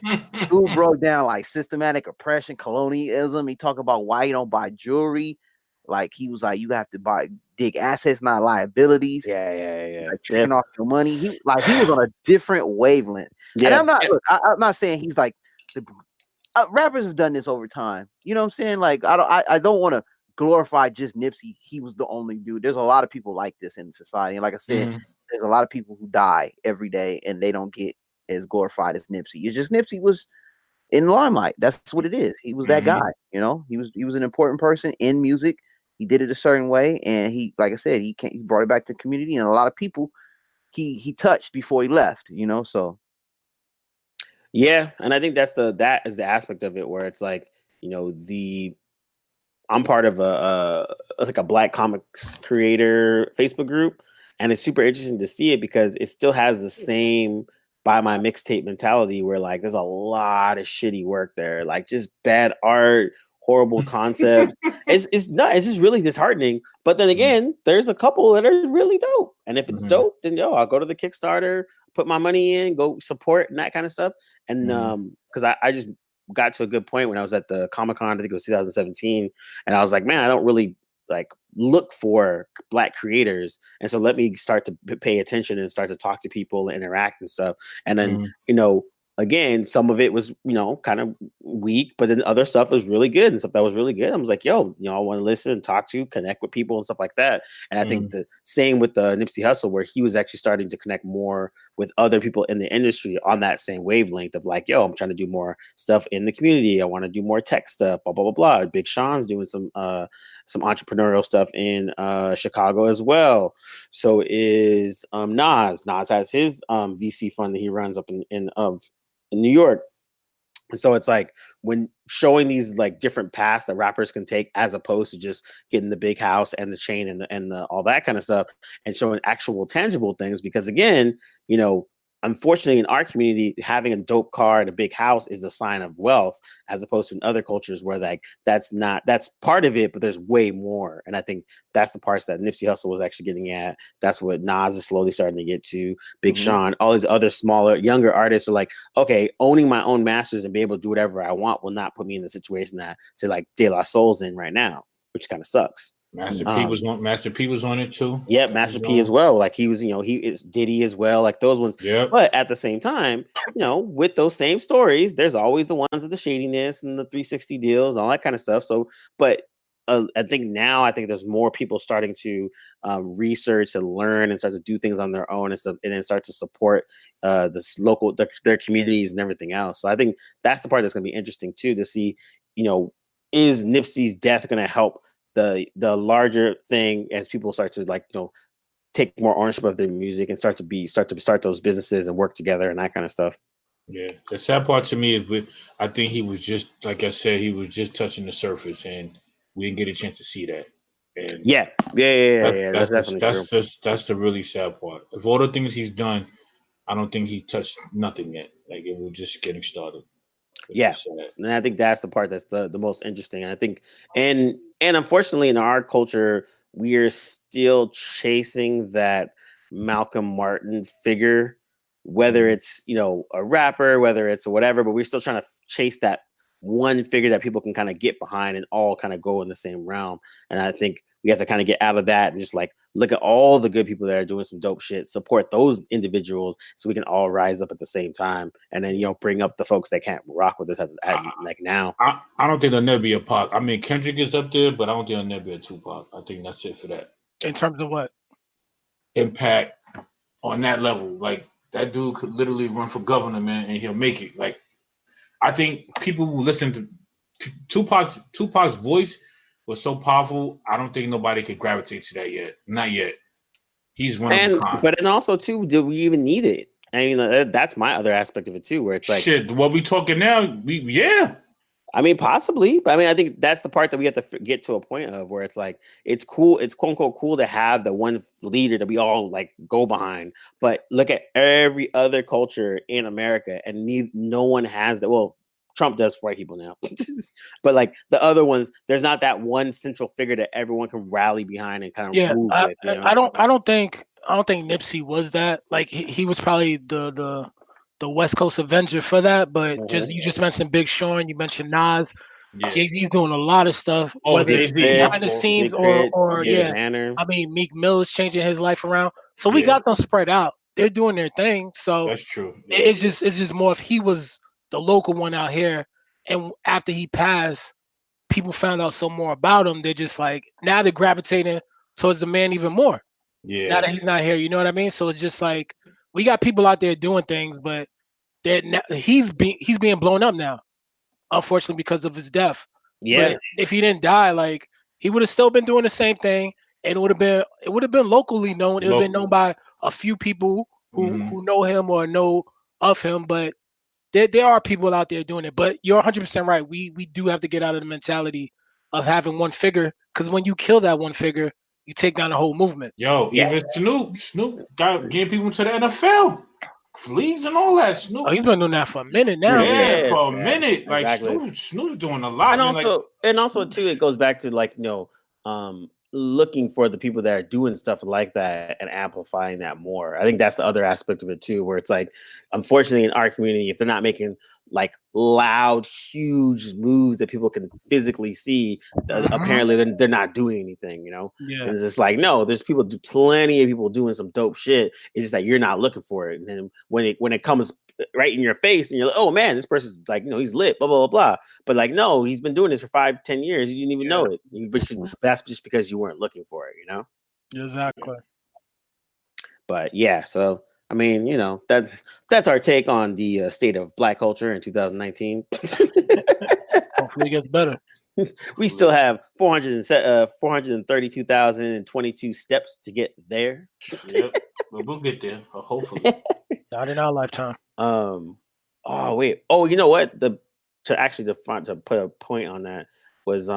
dude broke down like systematic oppression, colonialism. He talked about why you don't buy jewelry. Like he was like, you have to dig assets, not liabilities. Yeah. Like tricking off your money. He was on a different wavelength. Yeah. And I'm not saying he's like rappers have done this over time. You know what I'm saying? Like I don't want to glorify just Nipsey. He was the only dude. There's a lot of people like this in society. And like I said, there's a lot of people who die every day and they don't get as glorified as Nipsey. It's just Nipsey was in the limelight. That's what it is. He was that guy, you know. He was an important person in music. He did it a certain way, and he, like I said, he brought it back to the community, and a lot of people he touched before he left, you know. So yeah, and I think that is the aspect of it where it's like, you know, I'm part of like a Black comics creator Facebook group, and it's super interesting to see it because it still has the same buy my mixtape mentality where like there's a lot of shitty work there, like just bad art, horrible concepts. It's not. It's just really disheartening. But then again, there's a couple that are really dope, and if it's dope, then I'll go to the Kickstarter, put my money in, go support and that kind of stuff. And because I just got to a good point when I was at the Comic-Con, I think it was 2017, and I was like, man, I don't really like look for Black creators, and so let me start to pay attention and start to talk to people and interact and stuff. And then again, some of it was kind of weak, but then other stuff was really good, and stuff that was really good, I was like, yo, I want to listen and talk to, connect with people and stuff like that. And I think the same with the Nipsey Hussle, where he was actually starting to connect more with other people in the industry on that same wavelength of like, yo, I'm trying to do more stuff in the community. I want to do more tech stuff, blah, blah, blah, blah. Big Sean's doing some entrepreneurial stuff in Chicago as well. So is Nas. Nas has his VC fund that he runs up in New York. So it's like when showing these like different paths that rappers can take, as opposed to just getting the big house and the chain and the all that kind of stuff, and showing actual tangible things. Because again, unfortunately in our community, having a dope car and a big house is a sign of wealth, as opposed to in other cultures where like that's part of it, but there's way more. And I think that's the parts that Nipsey Hussle was actually getting at. That's what Nas is slowly starting to get to. Big Sean, all these other smaller, younger artists are like, okay, owning my own masters and be able to do whatever I want will not put me in the situation that say like De La Soul's in right now, which kind of sucks. Master P was on it too. Yeah, Master P as well. Like he was, he is Diddy as well. Like those ones. Yeah. But at the same time, with those same stories, there's always the ones of the shadiness and the 360 deals and all that kind of stuff. So, but I think there's more people starting to research and learn and start to do things on their own and stuff, and then start to support this local their communities and everything else. So I think that's the part that's going to be interesting too, to see, is Nipsey's death going to help the larger thing as people start to like take more ownership of their music and start those businesses and work together and that kind of stuff. Yeah, the sad part to me is I think he was just, like I said, he was just touching the surface, and we didn't get a chance to see that. And yeah. That's the really sad part. Of all the things he's done, I don't think he touched nothing yet. Like it was just getting started. Yeah, and I think that's the part that's the most interesting. And I think, and unfortunately, in our culture, we are still chasing that Malcolm Martin figure, whether it's a rapper, whether it's whatever, but we're still trying to chase that one figure that people can kind of get behind and all kind of go in the same realm. And I think we have to kind of get out of that and just like look at all the good people that are doing some dope shit, support those individuals so we can all rise up at the same time, and then bring up the folks that can't rock with us at like now. I don't think there'll never be a Pac. I mean, Kendrick is up there, but I don't think there'll never be a Tupac. I think that's it for that. In terms of what? Impact on that level. Like that dude could literally run for governor, man, and he'll make it. Like I think people who listen to Tupac's voice was so powerful. I don't think nobody could gravitate to that yet. Not yet. He's one of a kind. But then also too, do we even need it? I mean, that's my other aspect of it too, where it's like, shit. What we talking now? Yeah. I mean, possibly, but I mean, I think that's the part that we have to get to a point of where it's like, it's cool. It's quote unquote cool to have the one leader that we all like go behind. But look at every other culture in America, and no one has that. Well, Trump does for white people now. But like the other ones, there's not that one central figure that everyone can rally behind and kind of move with. You know? I don't think Nipsey was that. Like he was probably the West Coast Avenger for that. But you just mentioned Big Sean, you mentioned Nas. Yeah. Jay-Z's doing a lot of stuff. Oh, whether Jay-Z. behind the scenes or Banner. I mean, Meek Mill is changing his life around. So we Yeah. got them spread out. They're doing their thing. So That's true. Yeah. it's just more if he was the local one out here, and after he passed, people found out some more about him. They're just like now they're gravitating towards the man even more. Yeah. Now that he's not here, you know what I mean? So it's just like we got people out there doing things, but he's being blown up now, unfortunately, because of his death. Yeah. But if he didn't die, like he would have still been doing the same thing, and it would have been locally known. It would have been known by a few people who know him or know of him. But there are people out there doing it. But you're 100% right. We do have to get out of the mentality of having one figure, because when you kill that one figure, you take down the whole movement. Yo, even Snoop got getting people to the NFL. Leagues and all that. Snoop. Oh, he's been doing that for a minute now. Yeah, for a minute. Like exactly. Snoop's doing a lot. And also too, it goes back to like looking for the people that are doing stuff like that and amplifying that more. I think that's the other aspect of it too, where it's like, unfortunately, in our community, if they're not making like loud, huge moves that people can physically see, apparently they're not doing anything, you know? Yeah. And it's just like, no, there's plenty of people doing some dope shit. It's just that you're not looking for it. And then when it comes right in your face and you're like, oh man, this person's like, he's lit, blah, blah, blah, blah. But like, no, he's been doing this for 5-10 years. You didn't even know it. But that's just because you weren't looking for it, you know? Exactly. But yeah, so I mean, that's our take on the state of Black culture in 2019. Hopefully it gets better. We still have 432,022 steps to get there. Yep. We'll get there, hopefully. Not in our lifetime. Oh wait. Oh, you know what? To put a point on that was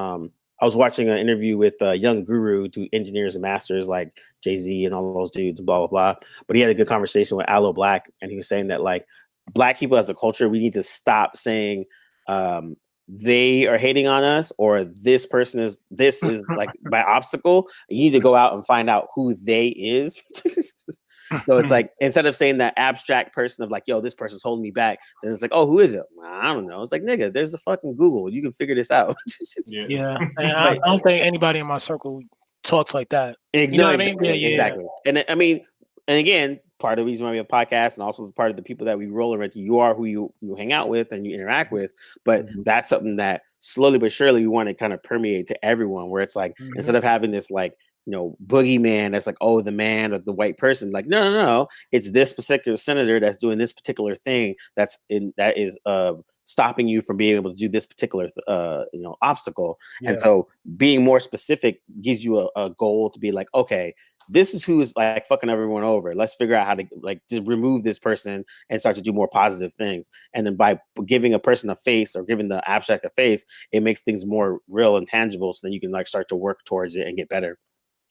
I was watching an interview with Young Guru, to engineers and masters like Jay-Z and all those dudes, blah, blah, blah. But he had a good conversation with Aloe Black, and he was saying that like Black people as a culture, we need to stop saying they are hating on us or this is like my obstacle. You need to go out and find out who they is. So it's like, instead of saying that abstract person of like, yo, this person's holding me back, then it's like, oh, who is it? I don't know. It's like, nigga, there's a fucking Google. You can figure this out. Yeah. And I don't think anybody in my circle talks like that. You know what I mean? Yeah, exactly. And I mean, and again, part of the reason why we have podcasts, and also part of the people that we roll around, you are who you hang out with and you interact with. But that's something that slowly but surely we want to kind of permeate to everyone, where it's like, instead of having this like, boogeyman that's like, oh, the man or the white person, like, no, it's this particular senator that's doing this particular thing that is stopping you from being able to do this particular obstacle. And so being more specific gives you a goal to be like, okay, this is who's like fucking everyone over. Let's figure out how to to remove this person and start to do more positive things. And then by giving a person a face or giving the abstract a face, it makes things more real and tangible. So then you can like start to work towards it and get better.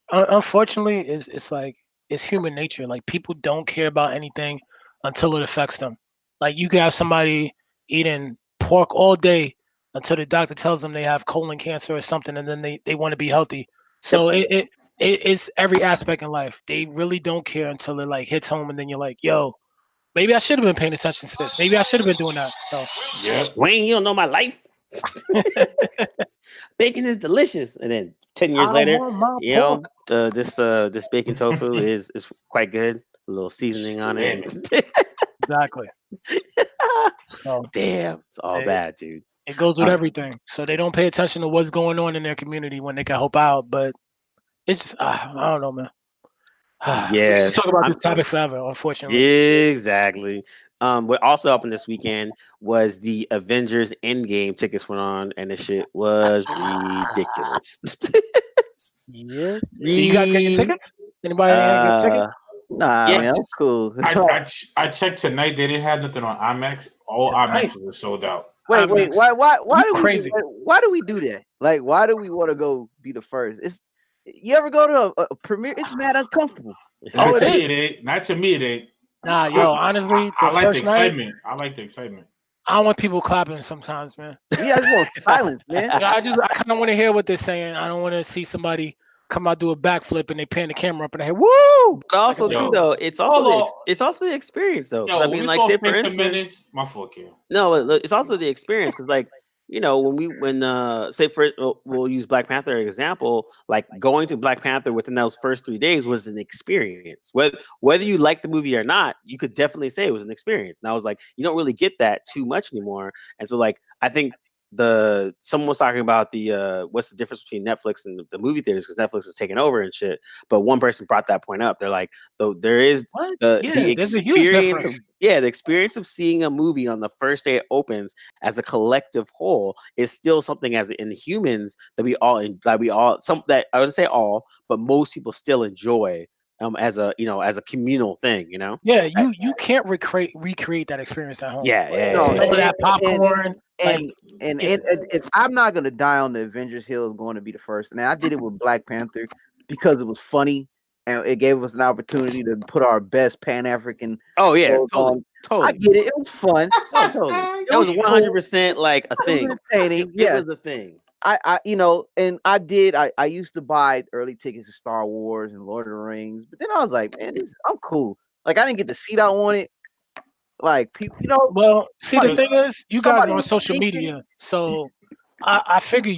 Unfortunately, it's like it's human nature. Like people don't care about anything until it affects them. Like you can have somebody eating pork all day until the doctor tells them they have colon cancer or something, and then they want to be healthy. So it's every aspect in life. They really don't care until it like hits home, and then you're like, yo, maybe I should have been paying attention to this. Maybe I should have been doing that. So Wayne, you don't know my life. Bacon is delicious. And then 10 years later, this bacon tofu is quite good. A little seasoning on it. Exactly. Damn, it's all bad, dude. It goes with everything. So they don't pay attention to what's going on in their community when they can help out. But it's just, I don't know, man. Yeah. We can talk about this topic forever, unfortunately. Exactly. What also happened this weekend was the Avengers Endgame tickets went on, and the shit was ridiculous. Yeah. You guys get your tickets? Anybody get tickets? Nah, man, that's cool. I checked tonight. They didn't have nothing on IMAX. All IMAXs were sold out. Wait, why do we do that? Like, why do we want to go be the first? You ever go to a premiere? It's mad uncomfortable. Not to me, it ain't. Nah, yo, honestly, I like the excitement. I like the excitement. I don't want people clapping sometimes, man. Yeah, I just want silence, man. Yeah, I kind of want to hear what they're saying. I don't want to see somebody come out do a backflip and they pan the camera up and they hear woo. But also Yo, too though, it's also the experience though. 'Cause Yo, I when mean, we like saw say for Phantom instance, Menace, my fault, Kim. no, it's also the experience because like when say for we'll use Black Panther as an example, like going to Black Panther within those first 3 days was an experience. Whether you like the movie or not, you could definitely say it was an experience. And I was like, you don't really get that too much anymore. And so like I think someone was talking about what's the difference between Netflix and the movie theaters because Netflix is taking over and shit. But one person brought that point up. They're like, though there is What? the Yeah, there's a huge experience of difference. the experience of seeing a movie on the first day it opens as a collective whole is still something as in humans that we all that I wouldn't say all, but most people still enjoy as a communal thing, you know? Yeah, you can't recreate that experience at home. No, Some of that popcorn, like I'm not gonna die on the Avengers Hill is going to be the first. Now I did it with Black Panther because it was funny and it gave us an opportunity to put our best Pan-African. Oh yeah, on. totally. I get it. It was fun. Oh, totally. That was 100% like a thing. Entertaining. It was a thing. I used to buy early tickets to Star Wars and Lord of the Rings, but then I was like, man, I'm cool. Like I didn't get the seat I wanted. Like people, well, see the thing is, you guys somebody are on was social thinking- media, so I figure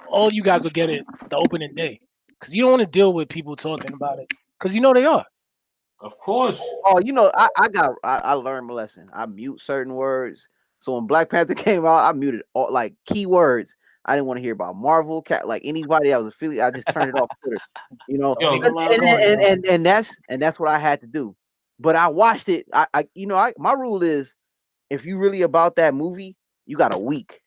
all you guys will get it the opening day because you don't want to deal with people talking about it because you know they are. Of course. Oh, I learned my lesson. I mute certain words. So when Black Panther came out, I muted all like keywords. I didn't want to hear about Marvel, like anybody I was affiliated. I just turned it off Twitter. Yo, And that's what I had to do. But I watched it. My rule is if you really about that movie, you got a week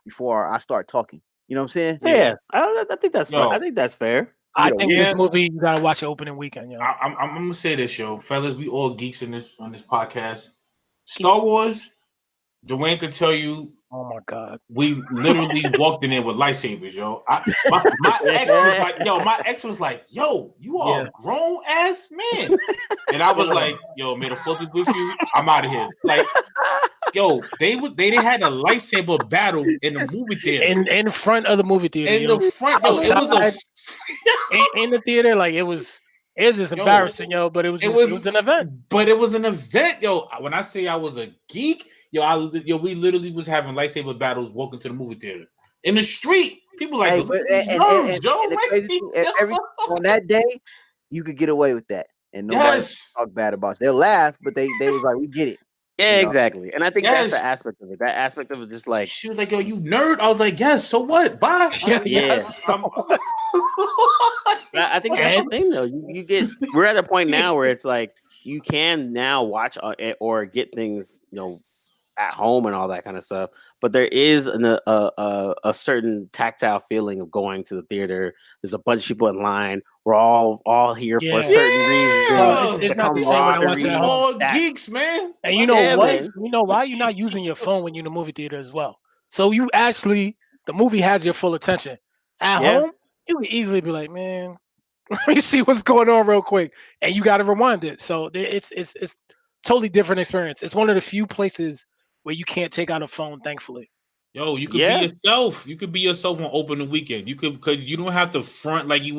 before I start talking. You know what I'm saying? Yeah, I think that's fine. I think that's fair. I think this movie you gotta watch it opening weekend, yo. I'm gonna say this, yo, fellas. We all geeks on this podcast. Star Wars. Dwayne could tell you. Oh my god. We literally walked in there with lightsabers, yo. My ex was like, yo, you are a grown ass man. And I was like, yo, may the fourth be with you. I'm out of here. Like, yo, they had a lightsaber battle in the movie theater. In front of the movie theater. In the front, yo, it was in the theater, like it was just embarrassing, yo. But it was an event. But it was an event, yo. When I say I was a geek. We literally was having lightsaber battles walking to the movie theater in the street. People like on that day, you could get away with that, and nobody talk bad about it. They'll laugh, but they was like, "We get it." Yeah, exactly. And I think that's the aspect of it. That aspect of it, just like she was like, "Yo, you nerd." I was like, "Yes." So what? Bye. Yeah. I think that's the thing, though. We're at a point now where it's like you can now watch or get things, at home and all that kind of stuff, but there is a certain tactile feeling of going to the theater. There's a bunch of people in line. We're all here for a certain reason. It's not the same when I watch it at home. All geeks, man. And you know what? You know why you're not using your phone when you're in the movie theater as well. So you actually, the movie has your full attention. At home, you can easily be like, man, let me see what's going on real quick, and you got to rewind it. So it's totally different experience. It's one of the few places where you can't take out a phone, thankfully. Yo, you could be yourself. You could be yourself on opening weekend. You could, because you don't have to front like you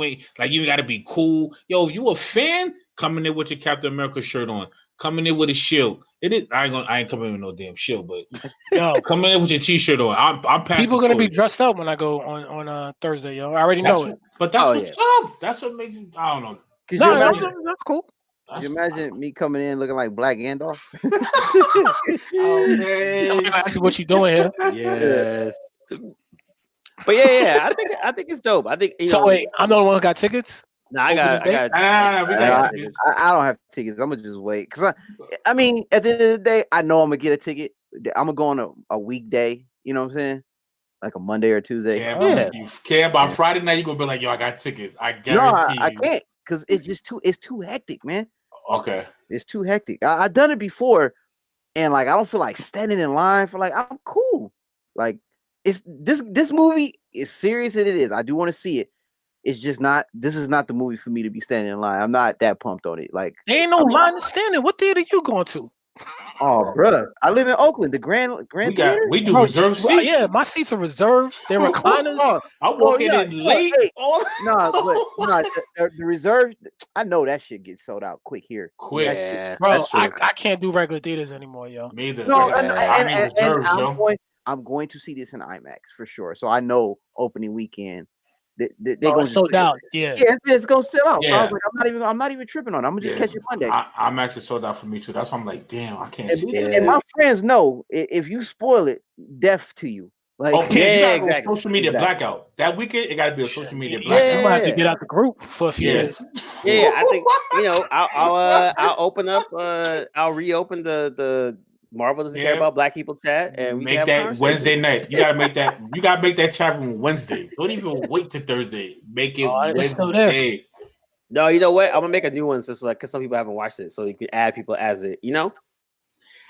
got to be cool. Yo, if you a fan, come in there with your Captain America shirt on. Come in there with a shield. I ain't coming in with no damn shield, but come in there with your t-shirt on. I'm passing. People are gonna be dressed up when I go on Thursday, yo. I already know it. But that's what's up. That's what makes it. I don't know. That's cool. Can you imagine me coming in looking like Black Gandalf? Oh man! Actually, what you doing here? Yes. But yeah, I think it's dope. I think wait, I'm the only one who got tickets. No, I got. I don't have tickets. I'm gonna just wait because I mean, at the end of the day, I know I'm gonna get a ticket. I'm gonna go on a weekday. You know what I'm saying? Like a Monday or Tuesday. By Friday night, you're gonna be like, yo, I got tickets. I guarantee. No, I can't because it's too hectic, man. Okay. It's too hectic. I've done it before, and like I don't feel like standing in line for I'm cool. Like it's this movie is serious as it is. I do want to see it. It's just not. This is not the movie for me to be standing in line. I'm not that pumped on it. Like there ain't no line to stand in. What theater you going to? Oh, bruh. I live in Oakland. The Grand Theater. We do Bro, reserved seats. yeah, my seats are reserved. They're recliners. Oh, I'm walking yeah, in late. Hey, all the reserve. I know that shit gets sold out quick here. quick. That shit. Yeah, Bro, that's true. I can't do regular theaters anymore, yo. Me either. No, I need reserves, yo. I'm going to see this in IMAX for sure. So I know opening weekend they're Bro, going it's sold out. Yeah. it's gonna sell out. So I Yeah. was like, I'm not even tripping on it. I'm gonna just catch it Monday. I'm actually sold out for me too. That's why I'm like, damn, I can't see this. And my friends know if you spoil it, death to you. Like, Okay, you gotta exactly. go social media blackout. That weekend, it gotta be a social media You blackout. might have to get out the group for a few Yeah. days. Yeah, I think I'll open up. I'll reopen the Marvel doesn't care about black people chat, and we make can have a that conversation. Wednesday night. You gotta make that. You gotta make that chat room Wednesday. Don't even wait till Thursday. Make it It's still there. Wednesday. No, you know what? I'm gonna make a new one just like because some people haven't watched it, so you can add people as it. You know.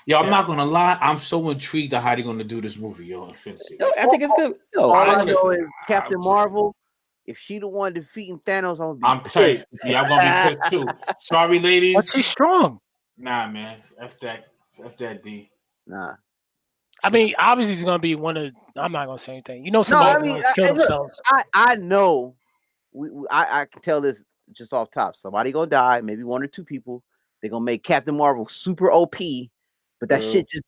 Yo, I'm not gonna lie. I'm so intrigued at how they're gonna do this movie, yo. Infinity. No, I think it's good. Yo, all I wanna- know is Captain Marvel. If she the one defeating Thanos, I'm tight. Yeah, I'm gonna be pissed too. Sorry, But ladies. she's strong. Nah, man. F that D. Nah. I mean, obviously, it's gonna be one of. I'm not gonna say anything. You know, No, somebody's I mean, gonna kill look, themselves. I know. I can tell this just off top. Somebody gonna die. Maybe one or two people. They're gonna make Captain Marvel super OP. But that shit just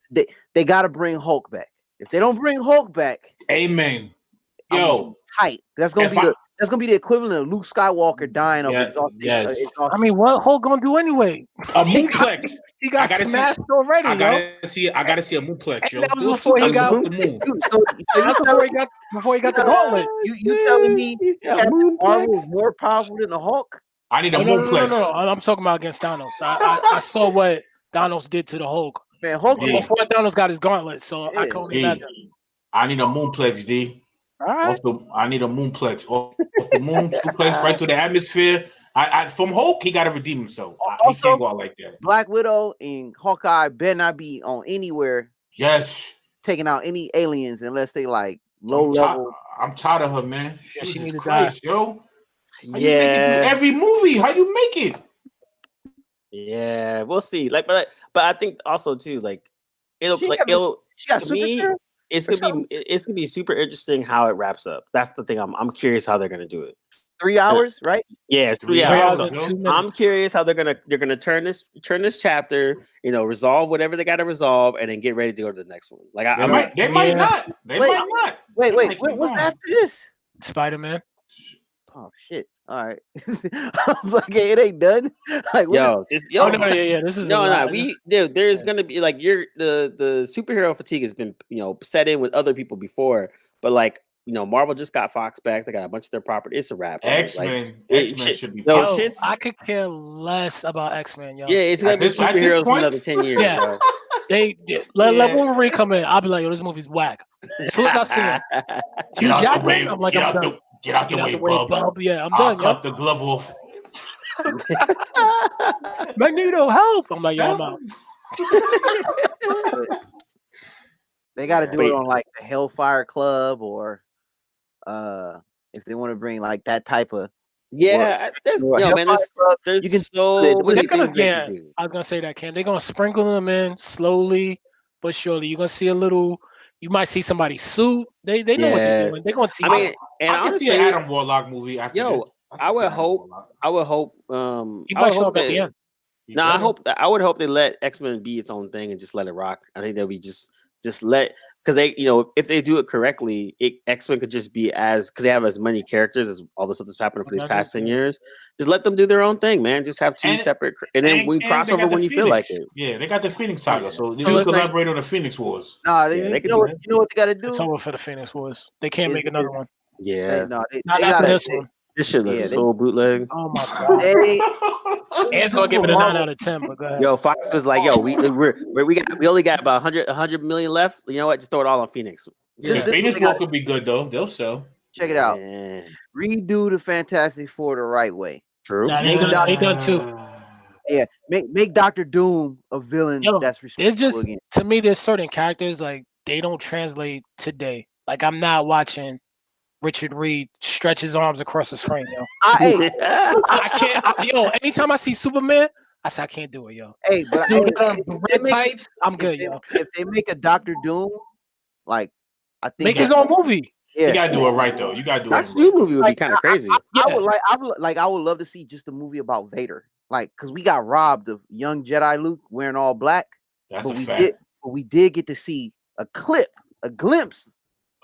they gotta bring Hulk back. If they don't bring Hulk back, Amen. I'm Yo, tight. That's gonna be the equivalent of Luke Skywalker dying of exhaustion. yes. I mean, what Hulk gonna do anyway? A Moonplex. He got smashed already. I gotta see a Moonplex, yo. That was before he got the moon. before he got the gauntlet. You telling me Captain Marvel is more powerful than the Hulk? I need a Moonplex. No. I'm talking about against Thanos. I saw what Thanos did to the Hulk. Man, Hulk Before Thanos got his gauntlet, so I can only imagine. I need a Moonplex, D. All right. I need a Moonplex. Off the moon, suplex right through the atmosphere. From Hulk, he got to redeem himself. He can't go out like that. Black Widow and Hawkeye better not be on anywhere. Yes. Taking out any aliens unless they like low level. I'm tired of her, man. Yeah, Jesus Christ, yo. How you make it Yeah. do every movie? How you make it? Yeah, we'll see. Like, but I think also too, like She got to me, super it's gonna be super interesting how it wraps up. That's the thing. I'm curious how they're gonna do it. 3 hours, right? Yeah, it's 3 3 hours. hours, So I'm curious how they're gonna turn this chapter. You know, resolve whatever they got to resolve, and then get ready to go to the next one. Like They might not. Wait, what's after this? Spider-Man. Oh shit! All right, I was like, hey, it ain't done. Like, no, This is there's gonna be like the superhero fatigue has been set in with other people before, but like Marvel just got Fox back. They got a bunch of their property. It's a wrap. X-Men should be. I could care less about X-Men, yo. Yeah, it's gonna be superheroes for another 10 years. Yeah. Bro. Let Wolverine come in. I'll be like, yo, this movie's whack. Get out the way. I'm like, Get out the way, bub. Yeah, I'm I'll done. cut the glove off. Magneto, help! I'm like, yo, I'm out. They got to do it on like the Hellfire Club, or if they want to bring like that type of man, there's you can so many things they can do. I was gonna say that, Ken. They're gonna sprinkle them in slowly but surely. You're gonna see a little. You might see somebody suit. They know what they're doing. They're gonna teach. I can see an Adam Warlock movie after this. I would hope. He I might show up at the end. No, I would hope they let X-Men be its own thing and just let it rock. I think they'll be just let, because they if they do it correctly, X-Men could just be because they have as many characters as all the stuff that's happened for these past 10 years. Just let them do their own thing, man. Just have two separate, and then we cross over when you feel like it. Yeah, they got the Phoenix Saga, so you can collaborate on the Phoenix Wars. Nah, you know what they got to do? It's over for the Phoenix Wars. They can't make another one. Yeah, not after this one. This shit looks so bootleg. Oh my god! Ant's gonna give it a 9 out of 10. But go ahead. Yo, Fox was like, yo, we only got about 100 million left. You know what? Just throw it all on Phoenix. Yeah, Phoenix War could be good though. They'll sell. Check it out. Yeah. Redo the Fantastic Four the right way. True. Nah, they done too. Yeah, make Dr. Doom a villain that's respectable again. To me, there's certain characters like they don't translate today. Like I'm not watching Richard Reed stretch his arms across the screen, yo. I can't. Anytime I see Superman, I said I can't do it, yo. Hey, but Dude, if they red make tights, I'm good, if yo. if they make a Doctor Doom, like I think Make his own movie. You yeah, gotta do it right though. You gotta do it Doctor right. Doom movie would be like kind of crazy. I would love to see just a movie about Vader, like because we got robbed of young Jedi Luke wearing all black, That's but a fact. we did get to see a glimpse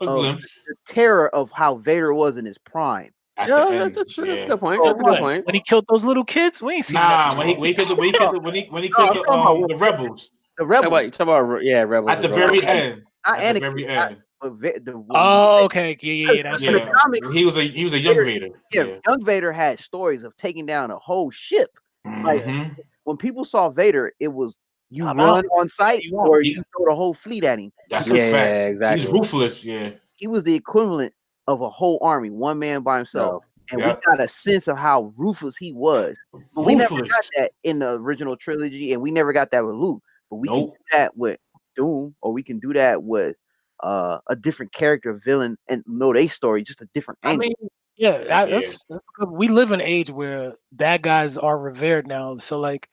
A of glimpse the terror of how Vader was in his prime. at Yeah, the that's, end. that's true. That's a Yeah. good point. So That's a good What? point. When he killed those little kids, we ain't seen Nah, nothing. when he killed I'm talking about the rebels the Talk about, rebels, yeah, Rebels. at the and Rebels. very end. not At the Anakin, very not, end. but Oh, okay. Yeah. That's in the Yeah. comics, He was a young Vader. yeah, Yeah. young Vader had stories of taking down a whole ship. Like Mm-hmm. when people saw Vader, it was you I'm run out. on sight You out. or He- you throw the whole fleet at him. That's Yeah, a fact. yeah, exactly. He's ruthless. Yeah. He was the equivalent of a whole army, one man by himself. No. And Yep. we got a sense of how ruthless he was. But we never got Ruthless. that in the original trilogy, and we never got that with Luke. But we can Nope. do that with Doom, or we can do that with a different character, villain, and know their story, just a different I angle. mean, yeah, Yeah. that's good. We live in an age where bad guys are revered now. So like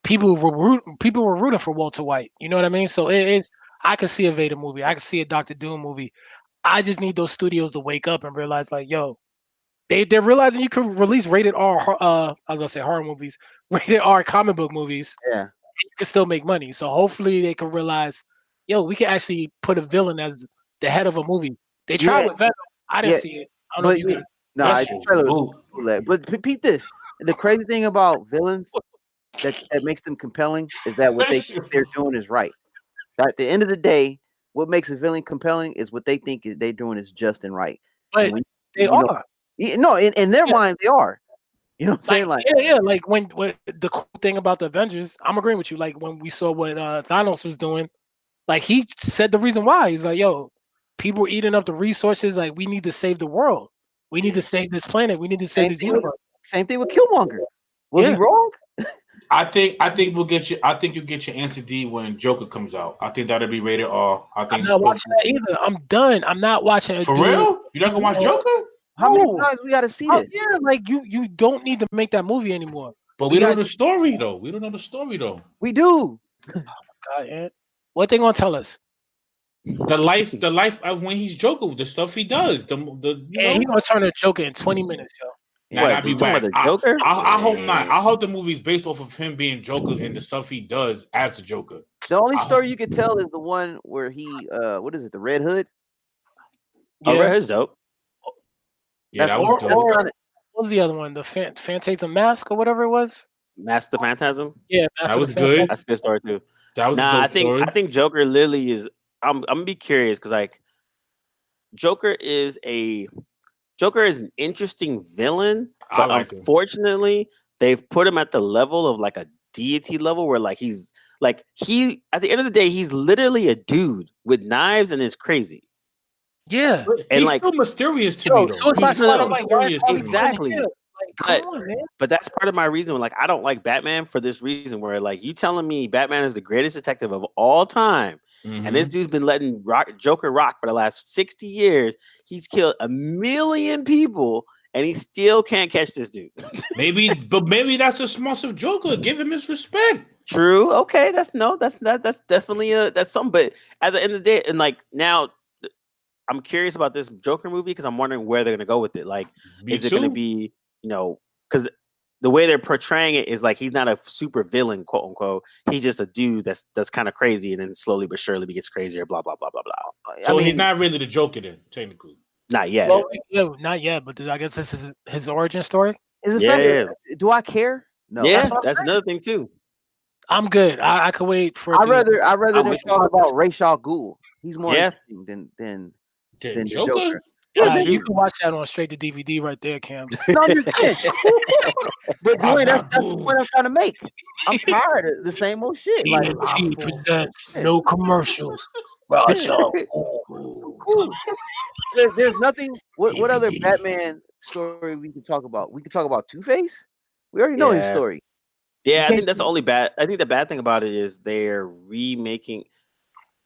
people were rooting for Walter White. You know what I mean? So I could see a Vader movie. I could see a Doctor Doom movie. I just need those studios to wake up and realize like, yo, they're realizing you can release rated R. I was gonna say horror movies, rated R comic book movies. Yeah. You can still make money. So hopefully they can realize, yo, we can actually put a villain as the head of a movie. They tried Yeah. with Venom. I didn't Yeah. see it. I don't know But if you guys. no, That the shit was trailer was dope. cool. But peep this. The crazy thing about villains that makes them compelling is that what they think they're doing is right. At the end of the day, what makes a villain compelling is what they think they're doing is just and right. But And when, they you know, are. no, in their Yeah. mind they are. You know what I'm saying? Like, Like, yeah. Like when the cool thing about the Avengers, I'm agreeing with you. Like when we saw what Thanos was doing, like he said the reason why. He's like, yo, people are eating up the resources. Like we need to save the world. We need to save this planet. We need to save same this thing with, universe. same thing with Killmonger. Was he Yeah. wrong? I think we'll get you. I think you'll get your answer D when Joker comes out. I think that'll be rated R. I I'm think not watching that either. I'm done. I'm not watching a for dude. real. You're not gonna watch Joker? How many No. times we got to see Oh, this? yeah, like you don't need to make that movie anymore. But We we don't got- know the story though. We don't know the story though. We do. God, Ant. What they gonna tell us? The life of when he's Joker, the stuff he does. The you Yeah, know. he gonna turn a Joker in 20 minutes, yo. Nah, What, that'd be you talking whack. about the Joker? I hope not. I hope the movie's based off of him being Joker and the stuff he does as a Joker. The only I- story you could tell is the one where he what is it, the Red Hood? Oh, Yeah. Red Hood's dope. Yeah, That's that was that's dope. kinda- What was the other one? The Phantasm Mask or whatever it was? Master Phantasm. Yeah, Mask That of was the good. Phantasm. That's a good story too. That was a Nah, dope I think story. Joker literally is. I'm gonna be curious because like Joker is an interesting villain, I but like him. unfortunately they've put him at the level of like a deity level where like he's like he at the end of the day he's literally a dude with knives and it's crazy. Yeah. And He's like still mysterious to Yo, me though. Suicide He's Squad, still I'm like, why mysterious is to Harley me. Quinn Exactly. here? Like, come But- on, man. But that's part of my reason. Like, I don't like Batman for this reason. Where like you telling me Batman is the greatest detective of all time, and this Mhm. dude's been letting Joker rock for the last 60 years. He's killed 1 million people, and he still can't catch this dude. maybe that's a smart of Joker. Give him his respect. True. Okay. That's definitely that's something. But at the end of the day, and like now, I'm curious about this Joker movie because I'm wondering where they're gonna go with it. Like, Me is it going to too. be, because the way they're portraying it is like he's not a super villain, quote unquote. He's just a dude that's kind of crazy, and then slowly but surely he gets crazier. Blah blah blah blah blah. So he's not really the Joker then, technically. Not yet. Well, yeah, not yet, but I guess this is his origin story. is it Yeah. do I care? No. Yeah, what I'm that's saying. another thing too. I'm good. I could wait for it I to- rather I'm than with talk about Ra's al Ghul. He's more Yeah. interesting than The the Joker? Joker. Yeah, you shoot. can watch that on straight to DVD right there, Cam. No, I'm just saying. But Dwayne, that's the Ghul. point I'm trying to make. I'm tired of the same old shit. Like, he presents no commercials. Ra's al cool. There's nothing. What other Batman story we can talk about? We can talk about Two-Face. We already know his Yeah. story. Yeah, I can't think that's the only bad. I think the bad thing about it is they're remaking.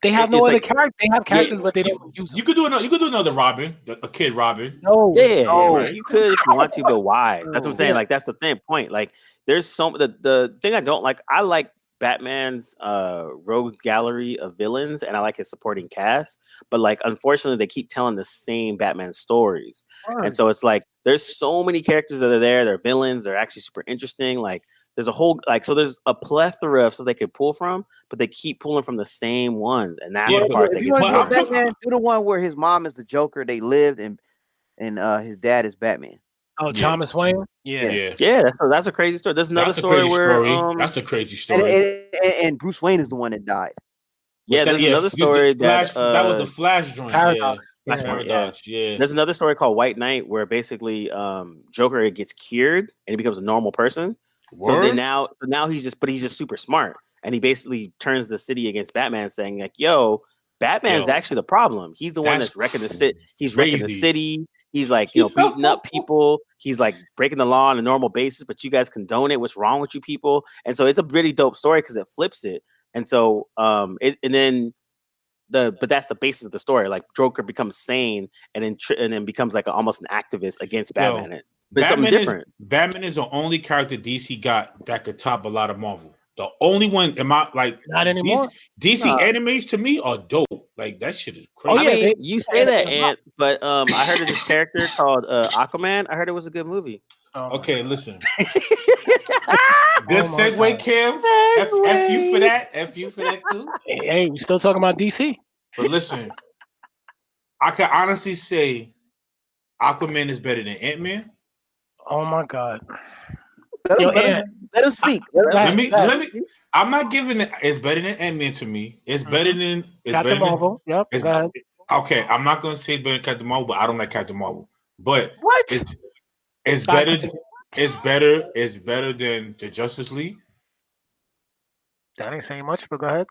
They have no other character. They have characters, but they don't use them. You could do another Robin, a kid Robin. No. Yeah, you could if you want to, but why? That's what I'm saying. Yeah. Like that's the point. Like there's the thing I don't like. I like Batman's rogue gallery of villains, and I like his supporting cast. But like, unfortunately, they keep telling the same Batman stories, and so it's like there's so many characters that are there. They're villains. They're actually super interesting. Like there's a whole so there's a plethora of stuff they could pull from, but they keep pulling from the same ones, and that's the part that gets. Batman, do the one where his mom is the Joker. They lived, and his dad is Batman. Oh, Thomas Wayne. Yeah. That's a crazy story. There's another story where that's a crazy story. And Bruce Wayne is the one that died. Yeah, there's another story that was the Flash joint. Paradox. Yeah. There's another story called White Knight where basically Joker gets cured and he becomes a normal person. Word? So now he's just super smart, and he basically turns the city against Batman, saying like, "Yo, Batman's actually the problem. He's the one that's wrecking the city. He's wrecking the city. He's like, beating up people. He's like breaking the law on a normal basis, but you guys condone it. What's wrong with you people?" And so it's a really dope story because it flips it. And so but that's the basis of the story. Like Joker becomes sane and then becomes like almost an activist against Batman. But something different. Batman is the only character DC got that could top a lot of Marvel. The only one, not anymore. DC animes to me are dope. Like that shit is crazy. Oh, yeah, you say that, Ant, but I heard of this character called Aquaman. I heard it was a good movie. Okay, listen. Good segue, Cam. F you for that. F you for that too. Hey, we still talking about DC. But listen, I can honestly say Aquaman is better than Ant-Man. Oh my God. Let him speak. Let me. I'm not giving it. It's better than Ant-Man to me. It's better than. It's Captain better Marvel. Than, Yep. Okay, I'm not gonna say it's better than Captain Marvel, but I don't like Captain Marvel. But what? It's better. It's better. It's better than the Justice League. That ain't saying much, but go ahead.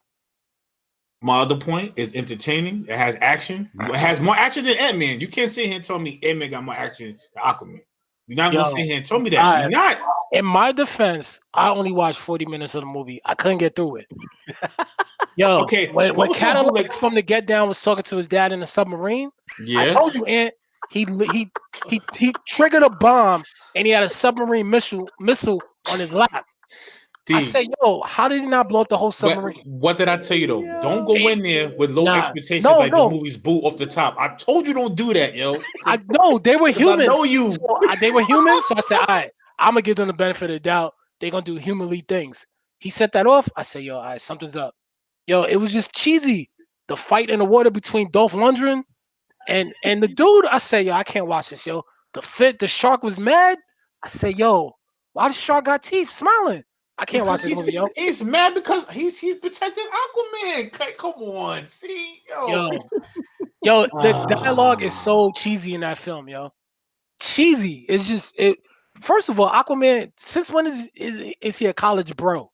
My other point is entertaining. It has action. It has more action than Ant-Man. You can't sit here and tell me Ant-Man got more action than Aquaman. You're not gonna sit here and tell me that. You're not. In my defense, I only watched 40 minutes of the movie. I couldn't get through it. Yo, okay. When Cadillac from the Get Down was talking to his dad in the submarine, I told you, Ant, he triggered a bomb and he had a submarine missile on his lap. I said, yo, how did he not blow up the whole submarine? What did I tell you though? Don't go in there with low expectations the movie's boot off the top. I told you don't do that, yo. I know they were human. I know you. They were human, so I said, all right, I'm gonna give them the benefit of the doubt. They're gonna do humanly things. He set that off. I said, yo, all right, something's up. Yo, it was just cheesy. The fight in the water between Dolph Lundgren and the dude. I said, yo, I can't watch this, yo. The shark was mad. I said, yo, why the shark got teeth? Smiling. I can't watch this movie, yo. He's mad because he's protecting Aquaman. Come on, see, yo. The dialogue is so cheesy in that film, yo. Cheesy. It's just it. First of all, Aquaman. Since when is he a college bro?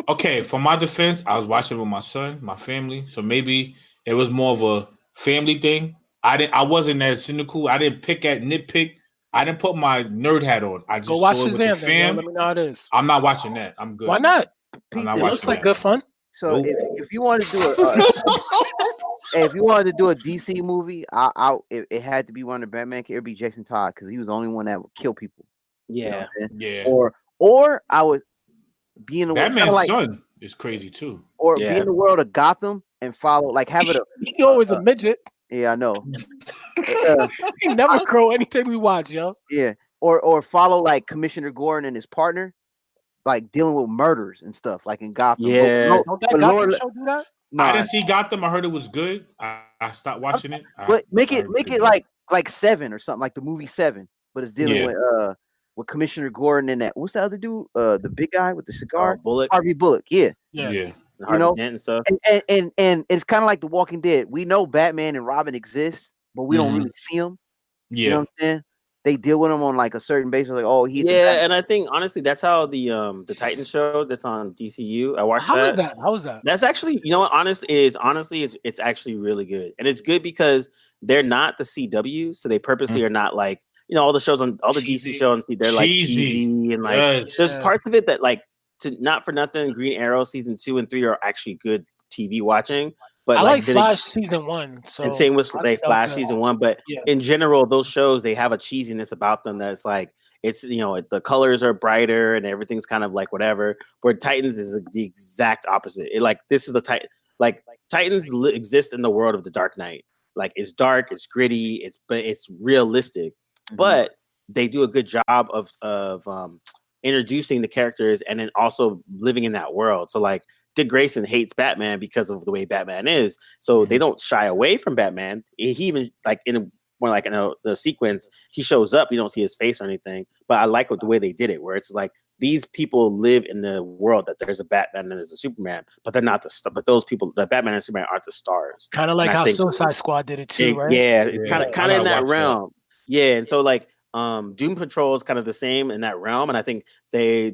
Okay, for my defense, I was watching with my son, my family, so maybe it was more of a family thing. I wasn't as cynical. I didn't nitpick. I didn't put my nerd hat on. I just saw it with the fam. Let me know how it is. I'm not watching that. I'm good. Why not? I'm not it looks like good fun. So if you wanted to do if you wanted to do a DC movie, it had to be one of the Batman. It would be Jason Todd because he was the only one that would kill people. Yeah, yeah. Or I would be in the Batman's son is crazy too. Or be in the world of Gotham and follow have it. He always a midget. Yeah, I know. He never grow anything we watch, yo. Yeah, or follow like Commissioner Gordon and his partner, like dealing with murders and stuff, like in Gotham. Yeah, don't that Gotham show do that? No, I didn't see Gotham. I heard it was good. I stopped watching it. But make it like Seven or something, like the movie Seven, but it's dealing with Commissioner Gordon and that. What's the other dude? The big guy with the cigar, Bullock. Harvey Bullock. Yeah. You know, and stuff. And it's kind of like The Walking Dead. We know Batman and Robin exist, but we don't really see them. Yeah. You know what I'm saying? They deal with them on like a certain basis, like and I think honestly that's how the Titan show that's on DCU. I watched that. How was that? That's actually, you know what, honestly it's actually really good. And it's good because they're not the CW, so they purposely are not like, you know, all the shows on all the DC shows, they're like cheesy and like there's parts of it that like, to not for nothing, Green Arrow season 2 and 3 are actually good TV watching. But I like like Flash season 1. So and same with I they think that was Flash good. season 1, but Yeah. in general, those shows they have a cheesiness about them that's like it's the colors are brighter and everything's kind of like whatever. Where Titans is the exact opposite. This is the like Titans exist in the world of the Dark Knight. Like it's dark, it's gritty, but it's realistic. But they do a good job of introducing the characters and then also living in that world. So like Dick Grayson hates Batman because of the way Batman is. So they don't shy away from Batman. He even like in the sequence, he shows up. You don't see his face or anything. But I like the way they did it, where it's like these people live in the world that there's a Batman and there's a Superman, but they're not but those people, the Batman and Superman aren't the stars. Kind of like how Suicide Squad did it too, right? Yeah, kind of in that realm. Yeah, and so like Doom Patrol is kind of the same in that realm, and I think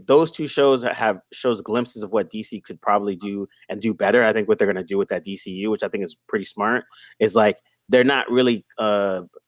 those two shows shows glimpses of what DC could probably do and do better. I think what they're going to do with that DCU, which I think is pretty smart, is like they're not really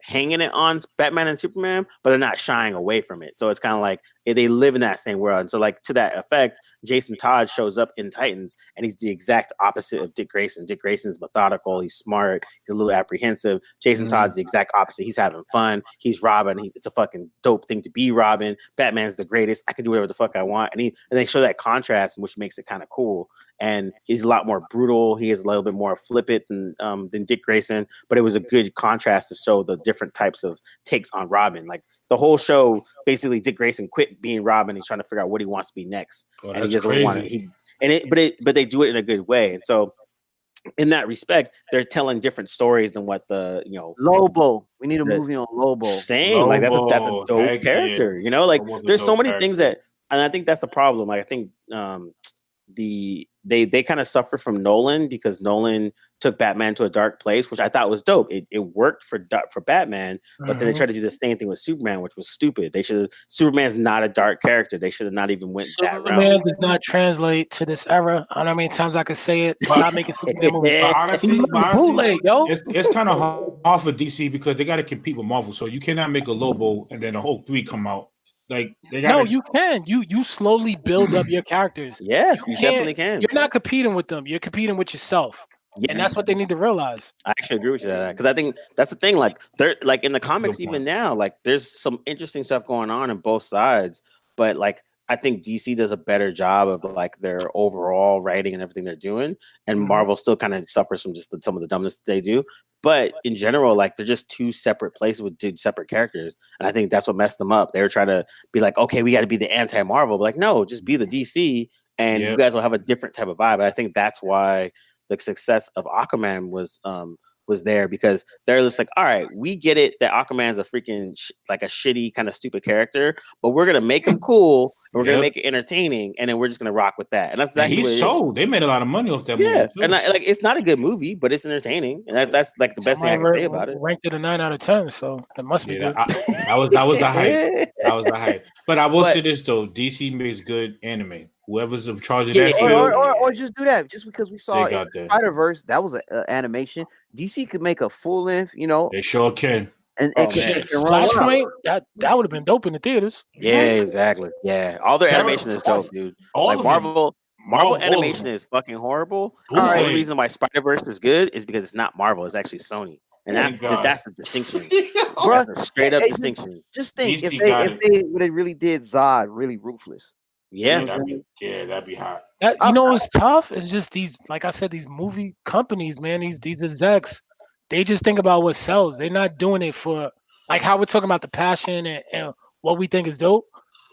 hanging it on Batman and Superman, but they're not shying away from it. So it's kind of like they live in that same world. And so like to that effect, Jason Todd shows up in Titans and he's the exact opposite of Dick Grayson. Dick Grayson's methodical, he's smart, he's a little apprehensive. Jason Todd's the exact opposite. He's having fun, he's Robin, it's a fucking dope thing to be Robin. Batman's the greatest, I can do whatever the fuck I want. And they show that contrast, which makes it kind of cool. And he's a lot more brutal. He is a little bit more flippant than Dick Grayson, but it was a good contrast to show the different types of takes on Robin. Like the whole show, basically, Dick Grayson quit being Robin. He's trying to figure out what he wants to be next, and he doesn't want to. But they do it in a good way. And so, in that respect, they're telling different stories than what Lobo. We need a movie on Lobo. Same, like that's a dope character. Like there's so many things and I think that's the problem. Like I think they kind of suffer from Nolan because Nolan took Batman to a dark place, which I thought was dope. It worked for Batman, but then they tried to do the same thing with Superman, which was stupid. Superman's not a dark character. They should have not even went that route. Superman does not translate to this era. I don't know how many times I could say it. Stop making Superman movies. Honestly, it's kind of hard for DC because they got to compete with Marvel. So you cannot make a Lobo and then a Hulk 3 come out. Like you can. You slowly build up your characters. Yeah, you definitely can. You're not competing with them. You're competing with yourself. Yeah. And that's what they need to realize. I actually agree with you that because I think that's the thing. Like they're like in the comics even now, like there's some interesting stuff going on both sides. But like I think DC does a better job of like their overall writing and everything they're doing, and Marvel still kind of suffers from just some of the dumbness they do. But in general, like they're just two separate places with two separate characters, and I think that's what messed them up. They were trying to be like, okay, we got to be the anti-Marvel, but like no, just be the DC, and you guys will have a different type of vibe. And I think that's why the success of Aquaman was there because they're just like, all right, we get it that Aquaman's a freaking like a shitty kind of stupid character, but we're gonna make him cool and we're gonna make it entertaining, and then we're just gonna rock with that. And that's exactly what he's sold. They made a lot of money off that movie. Yeah, and like it's not a good movie, but it's entertaining, and that's like the best thing I can say about it. Ranked it a 9 out of 10, so that must be good. That was the hype. That was the hype. But I will say this though: DC makes good anime. Whoever's in charge of that field, or just do that. Just because we saw Spider-Verse, that was an animation. DC could make a full length, They sure can. And it can run that would have been dope in the theaters. Yeah, exactly. Yeah, all their animation is dope, dude. Like Marvel animation is fucking horrible. The only reason why Spider-Verse is good is because it's not Marvel; it's actually Sony, and that's the distinction. That's a straight up distinction. Just think if they really did Zod really ruthless. Yeah, that'd be hot. What's tough? It's just these, like I said, these movie companies, man. These execs, they just think about what sells. They're not doing it for like how we're talking about the passion and what we think is dope.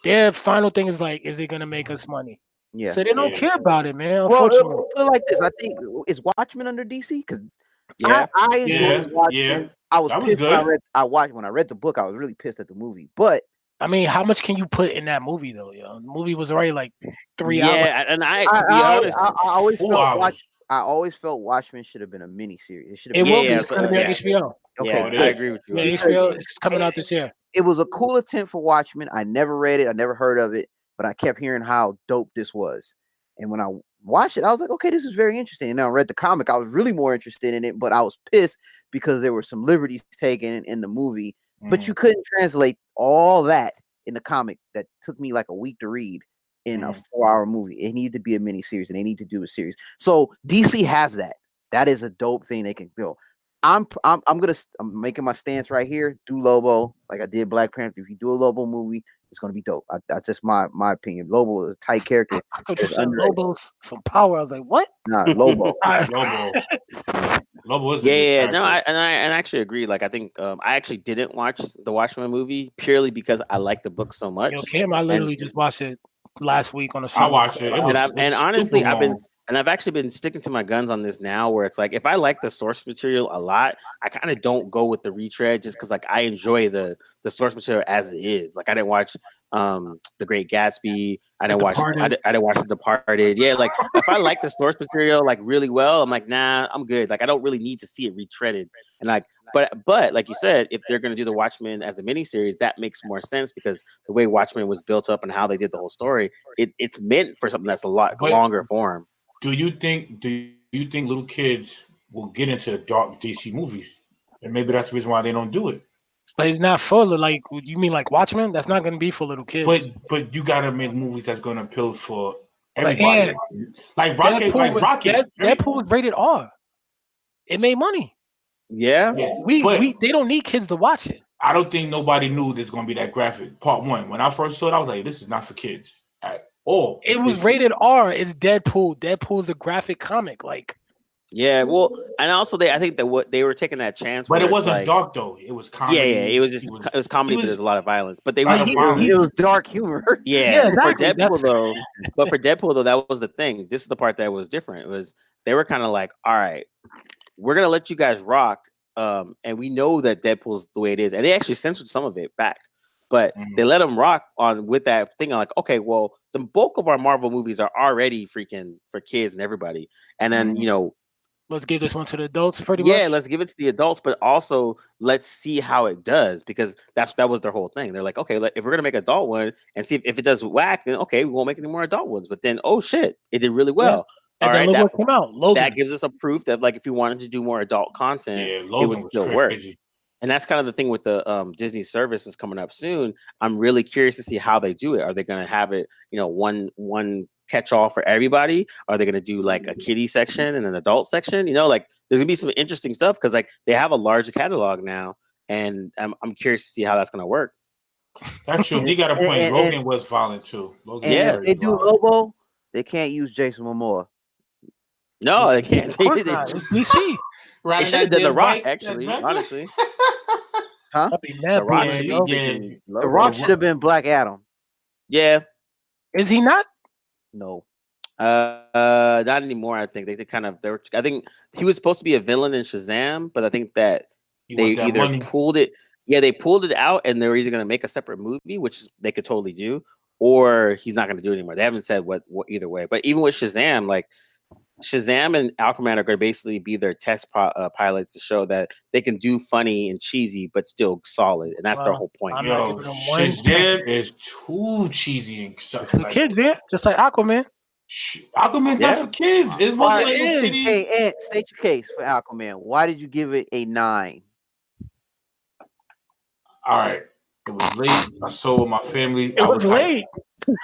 Their final thing is like, is it gonna make us money? Yeah. So they don't care about it, man. Well, put it like this. I think is Watchmen under DC because I enjoyed Watchmen. I was pissed when I read the book. I was really pissed at the movie, but. I mean, how much can you put in that movie, though? Yo, the movie was already like 3 hours. Yeah, and I always felt Watchmen should have been a mini series. It should have been. It's gonna be on HBO. Okay, I agree with you. Yeah, HBO is coming out this year. It was a cool attempt for Watchmen. I never read it. I never heard of it, but I kept hearing how dope this was. And when I watched it, I was like, okay, this is very interesting. And then I read the comic. I was really more interested in it, but I was pissed because there were some liberties taken in the movie. But you couldn't translate all that in the comic that took me like a week to read in a 4-hour movie. It needs to be a mini series, and they need to do a series. So DC has that. That is a dope thing they can build. I'm making my stance right here. Do Lobo like I did Black Panther. If you do a Lobo movie, it's gonna be dope. That's just my opinion. Lobo is a tight character. I thought you said Lobo from Power. I was like, what? Nah, Lobo. Lobo is yeah. No, I actually agree. Like, I think I actually didn't watch the Watchmen movie purely because I like the book so much. Yo, Cam, I literally just watched it last week on a I watched it. And honestly, I've actually been sticking to my guns on this now, where it's like if I like the source material a lot, I kind of don't go with the retread just because like I enjoy the source material as it is. Like I didn't watch The Great Gatsby, I didn't watch The Departed. Yeah, like if I like the source material like really well, I'm like, nah, I'm good. Like I don't really need to see it retreaded. And like, but like you said, if they're gonna do the Watchmen as a miniseries, that makes more sense because the way Watchmen was built up and how they did the whole story, it's meant for something that's a lot longer form. Do you think little kids will get into the dark DC movies? And maybe that's the reason why they don't do it. But it's not for like you mean like Watchmen? That's not going to be for little kids. But you got to make movies that's going to appeal for everybody. Like Rocket. Deadpool was rated R. It made money. Yeah. They don't need kids to watch it. I don't think nobody knew this was going to be that graphic. Part 1. When I first saw it, I was like, this is not for kids at all. It was rated R. It's Deadpool. Deadpool's a graphic comic. Like. Yeah, well, and also I think that what they were taking that chance, but it wasn't like, dark though. It was comedy. Yeah, it was comedy, but there's a lot of violence. But it was dark humor. Yeah, exactly. For Deadpool though, that was the thing. This is the part that was different. It was they were kind of like, all right, we're gonna let you guys rock, and we know that Deadpool's the way it is, and they actually censored some of it back, but they let them rock on with that thing. Like, okay, well, the bulk of our Marvel movies are already freaking for kids and everybody, and then let's give this one to the adults, pretty much. Yeah, let's give it to the adults, but also let's see how it does because that was their whole thing. They're like, okay, if we're gonna make an adult one and see if it does whack, then okay, we won't make any more adult ones. But then, oh shit, it did really well. Yeah. All right, that gives us a proof that like if you wanted to do more adult content, it would still work. And that's kind of the thing with the Disney service is coming up soon. I'm really curious to see how they do it. Are they gonna have it, one catch all for everybody? Are they going to do like a kiddie section and an adult section? Like there's gonna be some interesting stuff because like they have a larger catalog now, and I'm curious to see how that's going to work. That's true. You got a point. Logan was violent too. If they do Lobo, they can't use Jason Momoa. No, they can't. Of course not. It's DC. They should have done The Rock, actually. Honestly, huh? The Rock should have been Black Adam. Yeah. Is he not? No. Not anymore. I think I think he was supposed to be a villain in Shazam, but I think that they either pulled it. Yeah, they pulled it out, and they were either going to make a separate movie, which they could totally do, or he's not going to do it anymore. They haven't said what either way. But even with Shazam, like Shazam and Aquaman are going to basically be their test pilots to show that they can do funny and cheesy, but still solid, and that's their whole point. Shazam is too cheesy and stuff. Like, kids, yeah, just like Aquaman. Aquaman's not for kids. It's mostly like Hey, Ant, state your case for Aquaman. Why did you give it a 9? All right, it was late. I saw with my family. It was late.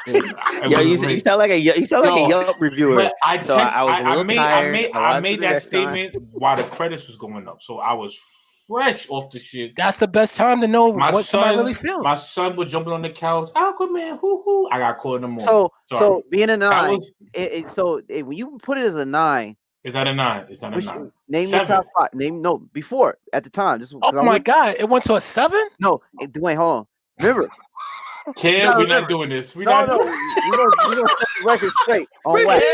You sound like a Yelp reviewer. But I made that statement while the credits was going up, so I was fresh off the shit. That's the best time to know what somebody really feels. My son was jumping on the couch. Aquaman, hoo. I got caught in the morning. So being a 9, when you put it as a 9. Is that a 9? It's not a 9. Name your top 5. Before at the time. Oh my God! It went to a 7. No, Dwayne, hold on. Remember, Cam, we're not doing this. We don't set the record straight on wax.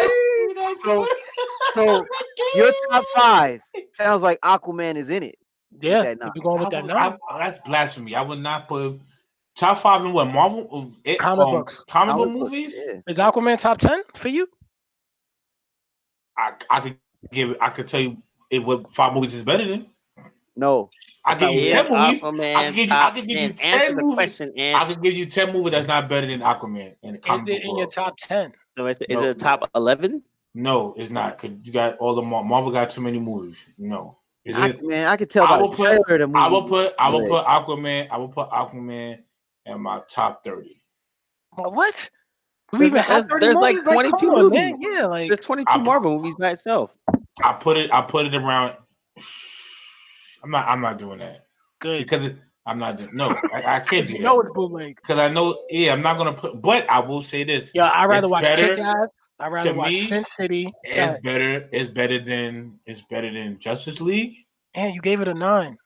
So your top 5 sounds like Aquaman is in it. Yeah, if you're going with that 9. That's blasphemy. I would not put top 5 in what Marvel comic book movies. Yeah. Is Aquaman top 10 for you? I could tell you what 5 movies is better than. No, I give you 10 movies. I could give you 10 movies. I could give you 10 movies that's not better than Aquaman in the comic book in your top 10? So is it a top 11? No, it's not. Cause you got all the Marvel got too many movies. No, I could tell by the trailer of the movie. I will put Aquaman. I will put Aquaman in my top 30. What? We even have 30 there's like movies? 22 come on, movies. man. Yeah, like There's 22 Marvel movies by itself. I put it around. I'm not doing that good. because I'm not doing. No, I can't do You that. know it's bootleg. Because I know, I'm not gonna put. But I will say this. Yeah, I'd rather it's watch better. Kick-Ass. I'd rather watch Sin City. It's better. It's better than Justice League. And you gave it a 9.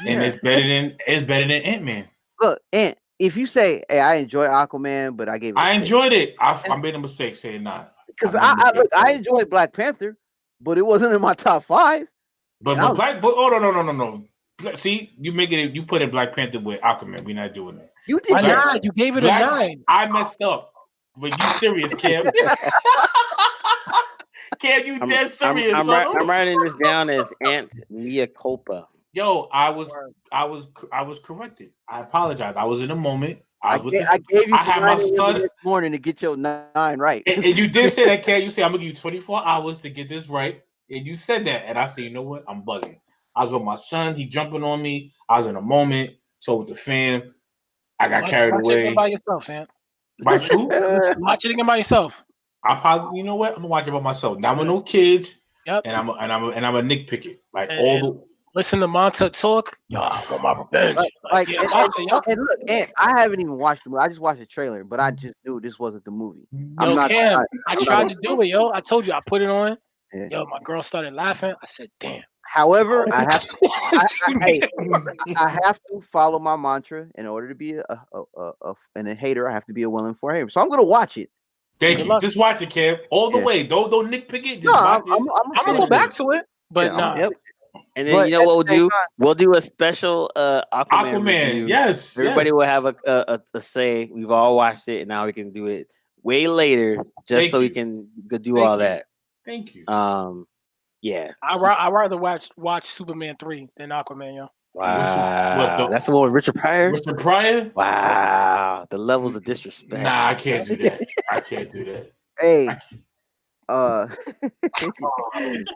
And it's better than Ant-Man. Look, and if you say, "Hey, I enjoy Aquaman," but I gave it, enjoyed it. I made a mistake saying not because I enjoyed Black Panther, but it wasn't in my top 5. But no. See, you put in Black Panther with Aquaman. We're not doing that. You did that. 9. You gave it a 9. I messed up. But you serious, Cam? Cam, you dead serious? I'm writing this down as Ant Mea Culpa. Yo, I was corrected. I apologize. I was in a moment. I gave you. I had my son this morning to get your 9 right. And you did say that, Cam. You said I'm gonna give you 24 hours to get this right, and you said that, and I said, you know what? I'm bugging. I was with my son. He jumping on me. I was in a moment. So with the fam, I got carried away. By yourself, man. By who? Watch it again by yourself. I probably, you know what? I'm gonna watch it by myself. Not with no kids. Yep. And I'm a nitpick it. Like listen to Monta talk. Yo, I want my revenge. And look, and I haven't even watched the movie. I just watched the trailer, but I just knew this wasn't the movie. I tried to do it, yo. I told you, I put it on. Yeah. Yo, my girl started laughing. I said, "Damn." However, I have to follow my mantra. In order to be a hater, I have to be a willing for a hater. So I'm gonna watch it. Thank you. Just watch it, Kev. All the way. Don't nitpick it. Just watch it. I'm gonna go back to it, but no. Yep. And then you know what we'll do? We'll do a special Aquaman review. Yes. Everybody will have a say. We've all watched it, and now we can do it way later, just we can do all that. Thank you. Yeah. I'd rather watch Superman 3 than Aquaman, yo. Wow. That's the one with Richard Pryor? Richard Pryor? Wow. The levels of disrespect. Nah, I can't do that. Hey.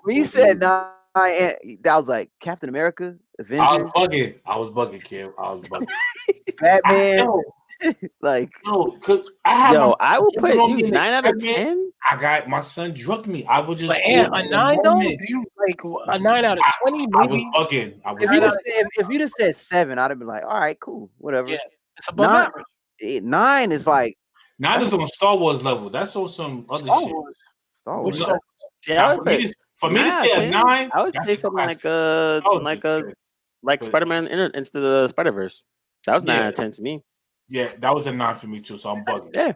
When you said that was like Captain America, Avengers. I was bugging, Kim. I was bugging. Batman. I would put 9 out of 10. I got my son drunk me. I would just a 9 though. Do you like a 9 out of 20? Maybe. I was bugging. If you just said 7, I'd have been like, all right, cool, whatever. Yeah, it's above average. 9 is like 9 is on Star Wars level. That's on some other shit. Star Wars. For me to say a 9, I would say something like Spider-Man into the Spider-Verse. That was 9 out of 10 to me. Yeah, that was a 9 for me too. So I'm bugging. Yeah,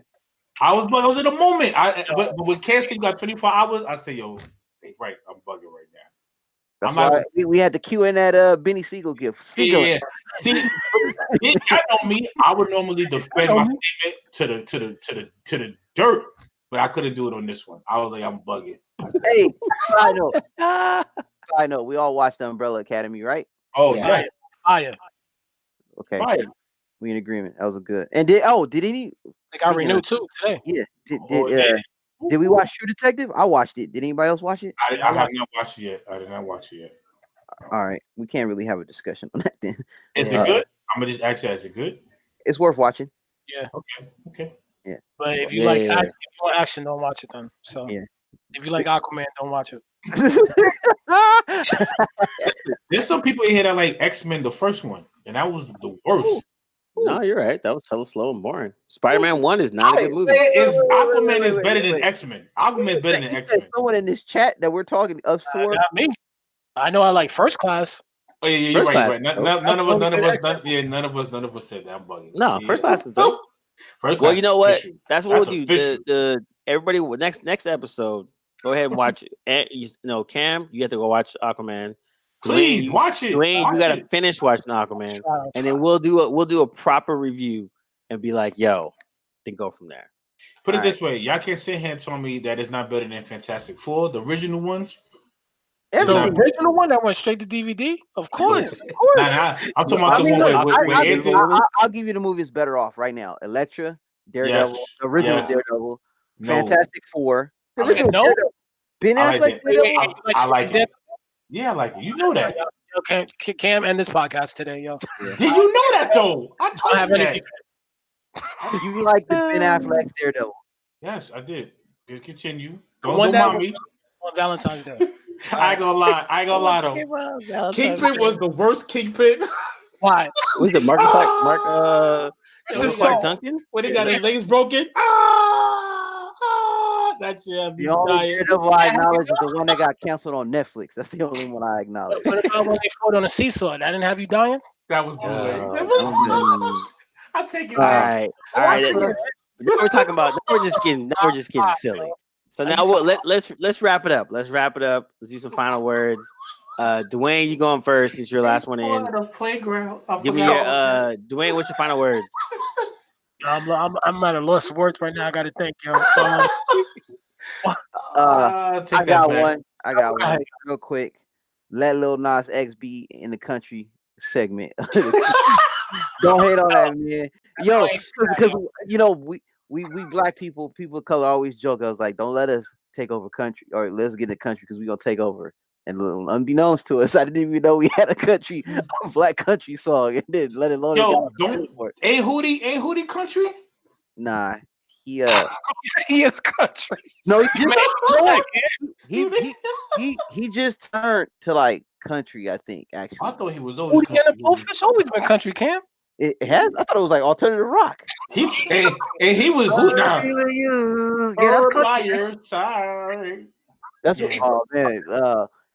I was in a moment. But with Cassie got 24 hours, I say, yo, they right. I'm bugging right now. That's why we had the Q in that Benny Siegel gift. Yeah. See, I know me. I would normally defend my statement to the dirt, but I couldn't do it on this one. I was like, I'm bugging. Hey, side note. We all watched the Umbrella Academy, right? Oh, nice. Fire. Okay. Fire. We in agreement. That was a good. And did any? I got renewed too today. Yeah. Did we watch True Detective? I watched it. Did anybody else watch it? I have not watched it yet. I did not watch it yet. All right, we can't really have a discussion on that then. Is it good? I'm gonna just ask you, is it good? It's worth watching. Yeah. Okay. Yeah. But if you like action, don't watch it then. So yeah. If you like Aquaman, don't watch it. There's some people in here that like X-Men, the first one, and that was the worst. No, you're right. That was hella slow and boring. Spider-Man 1 is not a good movie. Aquaman is better than X-Men. Aquaman is better than X-Men. Someone in this chat that we're talking us for. Not me. I know I like First Class. Oh yeah, you're right. None of us said that. I'm bugging. No, First Class is dope. Well, you know what? That's what we'll do. Everybody, next episode, go ahead and watch it. And Cam, you have to go watch Aquaman. Please watch it. Dwayne, you gotta finish watching Aquaman, and then we'll do a proper review and be like, "Yo," then go from there. Put it this way: y'all can't sit here and tell me that it's not better than Fantastic Four, the original ones. The original one that went straight to DVD, of course. I'm talking about the one with Anthony. I'll give you the movie is better off right now. Elektra, Daredevil, original Daredevil, Fantastic Four. Ben Affleck. I like it. Yeah, I like it. You know that. Okay, Cam, end this podcast today, yo. Did you know that though? I told you that. You like the Ben Affleck Daredevil? Yes, I did. Good, continue. The Don't one that mind was me. on Valentine's Day. I ain't gonna lie. I ain't gonna lie though. Kingpin was the worst Kingpin. Why? Was it Mark This when is he Clark got, Paul. Duncan? when he got his legs broken. That shit had me The only dying. Daredevil I acknowledge is the one that got canceled on Netflix. That's the only one I acknowledge. What about when they fought on a seesaa? That didn't have you dying? That was bootleg. I take it All back. right, all right. Now we're talking about. Now we're just getting silly. So now let's wrap it up. Let's wrap it up. Let's do some final words. Dwayne, you going first since your last one in. The playground. Give me your Dwayne. What's your final words? I'm at a loss of words right now. I got to think, yo. I got one. Right. Real quick. Let Lil Nas X be in the country segment. Don't hate on that, man. Yo, because you know we black people of color always joke. I was like, don't let us take over country, or let's get in the country because we gonna take over. And unbeknownst to us, I didn't even know we had a black country song, and then let it alone. Yo, ain't Hootie country? Nah, he is country. no, he just turned to like country. I think actually. I thought he was always country. It's always been country, Cam. It has. I thought it was like alternative rock. He was who now? By your side. That's what. Oh man.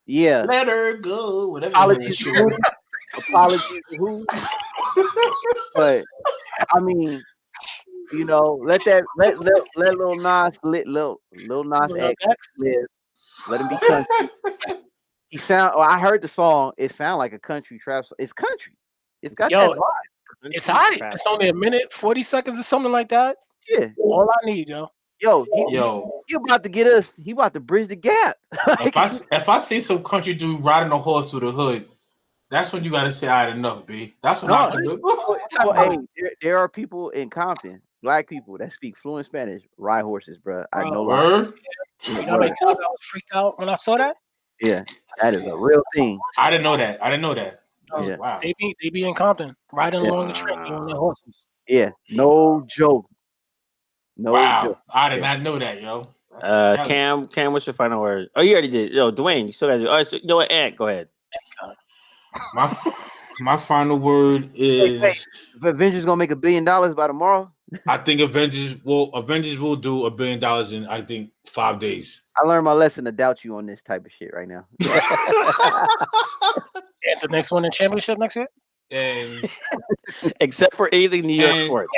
Yeah. Let her go. Whatever. Apologies to who. But I mean, you know, let Lil Nas X live. Let him be country. He sound. I heard the song. It sound like a country trap song. It's country. It's got that vibe. It's hot. It's only a minute, 40 seconds or something like that. Yeah. All I need, yo. He about to get us. He about to bridge the gap. if I see some country dude riding a horse through the hood, that's when you gotta say, "I had enough, B." That's what I'm doing. Hey, there are people in Compton, black people that speak fluent Spanish, ride horses, bro. I know. Word. You know, like, I was freaked out when I saw that. Yeah, that is a real thing. I didn't know that. Yeah. Wow. They be in Compton, riding along the train on their horses. Yeah, no joke. No joke. I did not know that, yo. Cam, what's your final word? Oh, you already did. Yo, Dwayne, you still got to do. All right, so you know what? Ant, go ahead. My final word is. If Avengers gonna make $1 billion by tomorrow. I think Avengers will do $1 billion in I think 5 days. I learned my lesson to doubt you on this type of shit right now. And the next one in championship next year. And except for anything New York sports.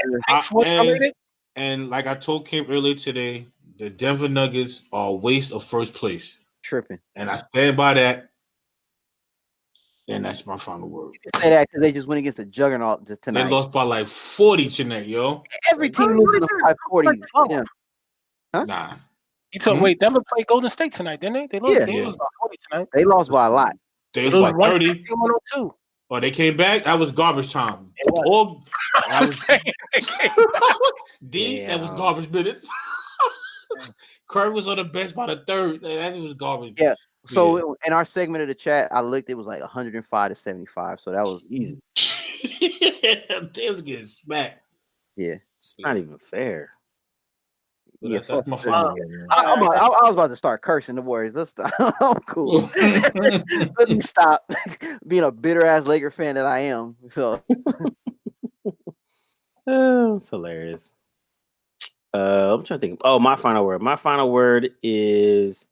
And like I told Kim earlier today, the Denver Nuggets are a waste of first place. Tripping. And I stand by that. And that's my final word. You say that because they just went against the juggernaut tonight. They lost by like 40 tonight, yo. Every team losing by 40. Yeah. Huh? Nah. You told wait, Denver played Golden State tonight, didn't they? They lost by 40 tonight. They lost by a lot. They lost by 30. Oh, they came back. That was garbage time. That was that was garbage minutes. Curry was on the bench by the third. That was garbage. Yeah. So in our segment of the chat, I looked. It was like 105 to 75. So that was easy. They was getting smacked. Yeah, it's not even fair. Yeah, that's my final. I was about to start cursing the Warriors. Let's stop. I'm cool. Let me stop being a bitter ass Laker fan that I am. So it's hilarious. I'm trying to think. Oh, my final word. My final word is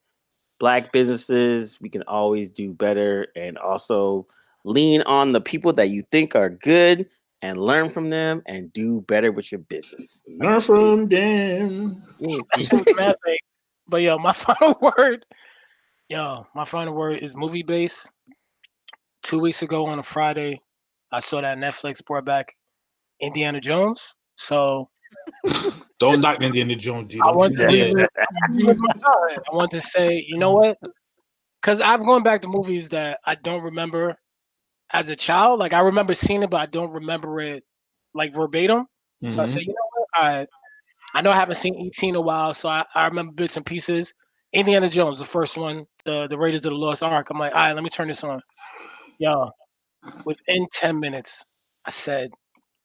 Black businesses. We can always do better, and also lean on the people that you think are good and learn from them and do better with your business. Learn from them. But my final word. My final word is movie base. 2 weeks ago on a Friday, I saw that Netflix brought back Indiana Jones. So don't knock Indiana Jones. I want to say, you know what? Because I've gone back to movies that I don't remember as a child. Like I remember seeing it, but I don't remember it like verbatim. Mm-hmm. So I said, you know what? I know I haven't seen E.T. in a while, so I remember bits and pieces. Indiana Jones, the first one, the Raiders of the Lost Ark. I'm like, all right, let me turn this on. Within 10 minutes, I said,